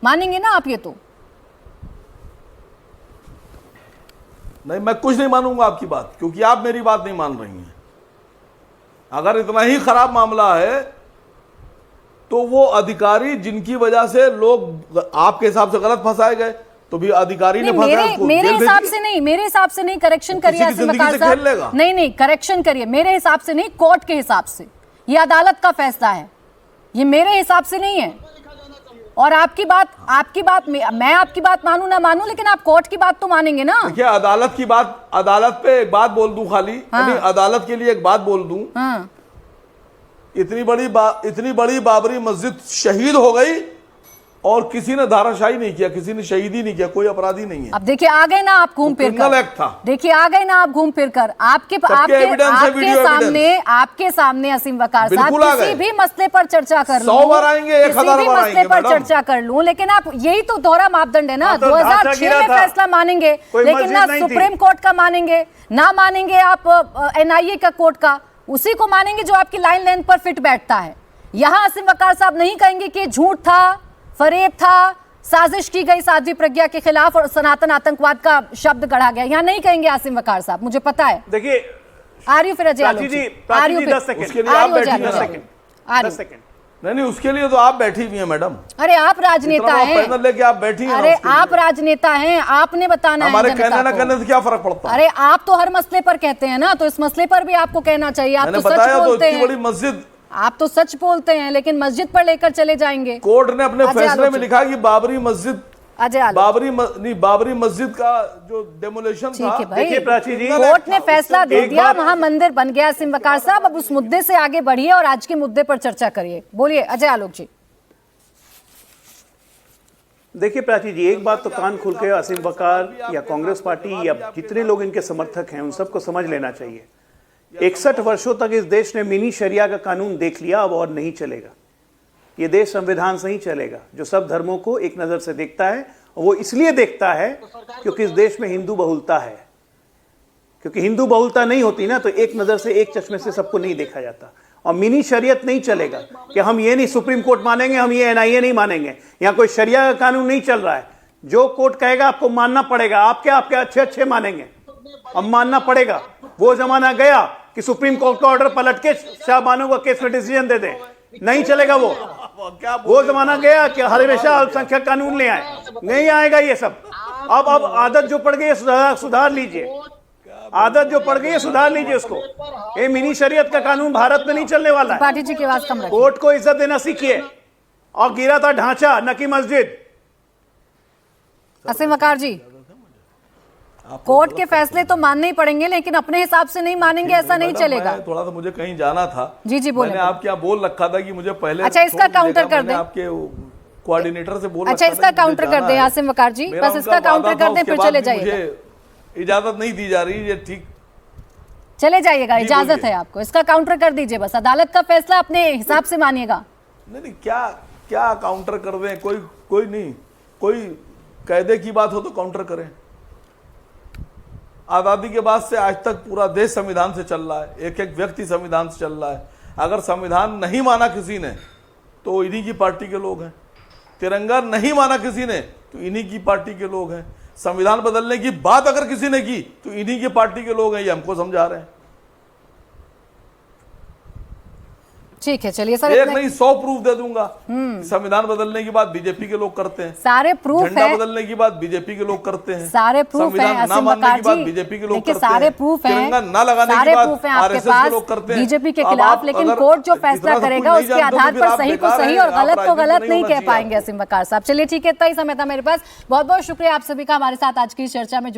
मानेंगे ना आप ये? तो नहीं, मैं कुछ नहीं मानूंगा आपकी बात, क्योंकि आप मेरी बात नहीं मान रही हैं। अगर इतना ही खराब मामला है तो वो अधिकारी जिनकी वजह से लोग आपके हिसाब से गलत फंसाए गए, तो भी अधिकारी ने मेरे हिसाब से नहीं, करेक्शन करिए आसिम वकार साहब, नहीं करेक्शन करिए, मेरे हिसाब से नहीं, कोर्ट के हिसाब से। ये अदालत का फैसला है, ये मेरे हिसाब से नहीं है। और आपकी बात मैं आपकी बात मानूं ना मानूं, लेकिन आप कोर्ट की बात तो मानेंगे ना। देखिए, अदालत की बात, अदालत पे एक बात बोल दूं खाली, हाँ। अदालत के लिए एक बात बोल दूं, हाँ। इतनी बड़ी बाबरी मस्जिद शहीद हो गई और किसी ने धाराशाही नहीं किया, किसी ने शहीदी नहीं किया, कोई अपराधी नहीं है। अब देखिए आ गए ना आप घूम फिर कर, देखिए आ गए ना आप घूम फिर कर, आपके सामने असीम वकार साहब, किसी भी मसले पर चर्चा कर लूं, 100 बार आएंगे, 1000 बार आएंगे, मसले पर चर्चा कर लूं, लेकिन आप यही तो दोहरा मापदंड है ना। 2006 में फैसला मानेंगे, लेकिन ना सुप्रीम कोर्ट का मानेंगे, ना मानेंगे आप एनआईए का कोर्ट का, उसी को मानेंगे जो आपकी लाइन लेंथ पर फिट बैठता है। यहाँ असीम वकार साहब नहीं कहेंगे कि झूठ था, फरेब था, साजिश की गई साध्वी प्रज्ञा के खिलाफ और सनातन आतंकवाद का शब्द गढ़ा गया, यहाँ नहीं कहेंगे आसिम वकार साहब, मुझे पता है। देखिए, आ रही हूँ फिर अजय आलोक जी, आ रही हूँ फिर, उसके लिए आप बैठी हैं। नहीं, उसके लिए तो आप बैठी हुई हैं मैडम। अरे आप राजनेता हैं, पैनल लेके आप बैठी हैं। अरे आप राजनेता हैं, आपने बताना है, हमारे कहने ना कहने से क्या फर्क पड़ता है? अरे आप तो हर मसले पर कहते हैं ना, तो इस मसले पर भी आपको कहना चाहिए। आप तो सच बोलते हैं, बड़ी मस्जिद, आप तो सच बोलते हैं, लेकिन मस्जिद पर लेकर चले जाएंगे। कोर्ट ने अपने फैसले में लिखा कि बाबरी मस्जिद अजय आलोक। बाबरी मस्जिद का जो डेमोलेशन था। ठीक है भाई, देखिए प्राची जी, कोर्ट ने फैसला दे एक दिया, बात- वहां मंदिर बन गया। असीम वकार साहब, अब उस मुद्दे से आगे बढ़िए और आज के मुद्दे पर चर्चा करिए। बोलिए अजय आलोक जी। देखिए प्राची जी, एक बात तो कान खुल के असीम वकार या कांग्रेस पार्टी या जितने लोग इनके समर्थक हैं उन सबको समझ लेना चाहिए, 61 वर्षों तक इस देश ने मिनी शरिया का कानून देख लिया, अब और नहीं चलेगा। ये देश संविधान से ही चलेगा, जो सब धर्मों को एक नजर से देखता है। वो इसलिए देखता है क्योंकि इस देश में हिंदू बहुलता है। क्योंकि हिंदू बहुलता नहीं होती ना, तो एक नजर से, एक चश्मे से सबको नहीं देखा जाता। और मिनी शरीयत नहीं चलेगा कि हम ये नहीं सुप्रीम कोर्ट मानेंगे, हम ये एनआईए नहीं मानेंगे। यहां कोई शरिया का कानून नहीं चल रहा है। जो कोर्ट कहेगा आपको मानना पड़ेगा। आपके अच्छे अच्छे मानेंगे, अब मानना पड़ेगा। वो जमाना गया कि सुप्रीम कोर्ट का ऑर्डर पलट के शाहबानो का केस में डिसीजन दे दे, नहीं चलेगा वो जमाना गया कि हमेशा अल्पसंख्यक कानून ले आए, नहीं आएगा ये सब। अब आदत जो पड़ गई है सुधार लीजिए, आदत जो पड़ गई है सुधार लीजिए उसको। ये मिनी शरीयत का कानून भारत में नहीं चलने वाला है। पार्टी जी की आवाज कम रखिए। कोर्ट को इज्जत देना सीखिए। और गिरा था ढांचा, न कि मस्जिद। असीम वकार जी, कोर्ट के फैसले तो मानने ही पड़ेंगे, लेकिन अपने हिसाब से नहीं मानेंगे ऐसा नहीं चलेगा। थोड़ा सा मुझे कहीं जाना था। जी जी बोले। मैंने आपके यहाँ बोल रखा था कि मुझे पहले। अच्छा, इसका काउंटर कर दें। आपके कोऑर्डिनेटर से बोल। अच्छा, इसका काउंटर कर दें आसिम वकार जी, बस इसका काउंटर कर दें, फिर चले जाइएगा। इजाजत नहीं दी जा रही, ये ठीक चले जाइएगा, इजाजत है आपको। इसका काउंटर कर दीजिए, बस अदालत का फैसला अपने हिसाब से मानिएगा। नहीं, क्या काउंटर कर दें? कोई नहीं, कोई कायदे की बात हो तो काउंटर करें। आजादी के बाद से आज तक पूरा देश संविधान से चल रहा है, एक एक व्यक्ति संविधान से चल रहा है। अगर संविधान नहीं माना किसी ने तो इन्हीं की पार्टी के लोग हैं। तिरंगा नहीं माना किसी ने तो इन्हीं की पार्टी के लोग हैं। संविधान बदलने की बात अगर किसी ने की तो इन्हीं की पार्टी के लोग हैं, ये हमको समझा रहे हैं। ठीक है, चलिए सर। एक नहीं 100 प्रूफ दे दूंगा। संविधान बदलने की बात बीजेपी के लोग करते हैं, सारे प्रूफ झंडा है। बदलने की बात बीजेपी के लोग करते हैं, सारे प्रूफ हैं असीम वकार जी। बीजेपी के लोग देखिए, करते हैं, सारे प्रूफ हैं, तिरंगा ना लगाने सारे की बात प्रूफ हैं आपके आरएसएस के लोग करते पास हैं। बीजेपी के अब खिलाफ, आप लेकिन अगर कोर्ट जो फैसला इतना सब करेगा कुछ नहीं उसके जानते हो आधार तो पर फिर सही आप को बेकार सही हैं, और आप गलत को राजनीति गलत नहीं नहीं होना कह चाहिए पाएंगे असीम वकार साहब। चलिए ठीक है, इतना ही समय था मेरे पास। बहुत बहुत शुक्रिया आप सभी का हमारे साथ आज की चर्चा में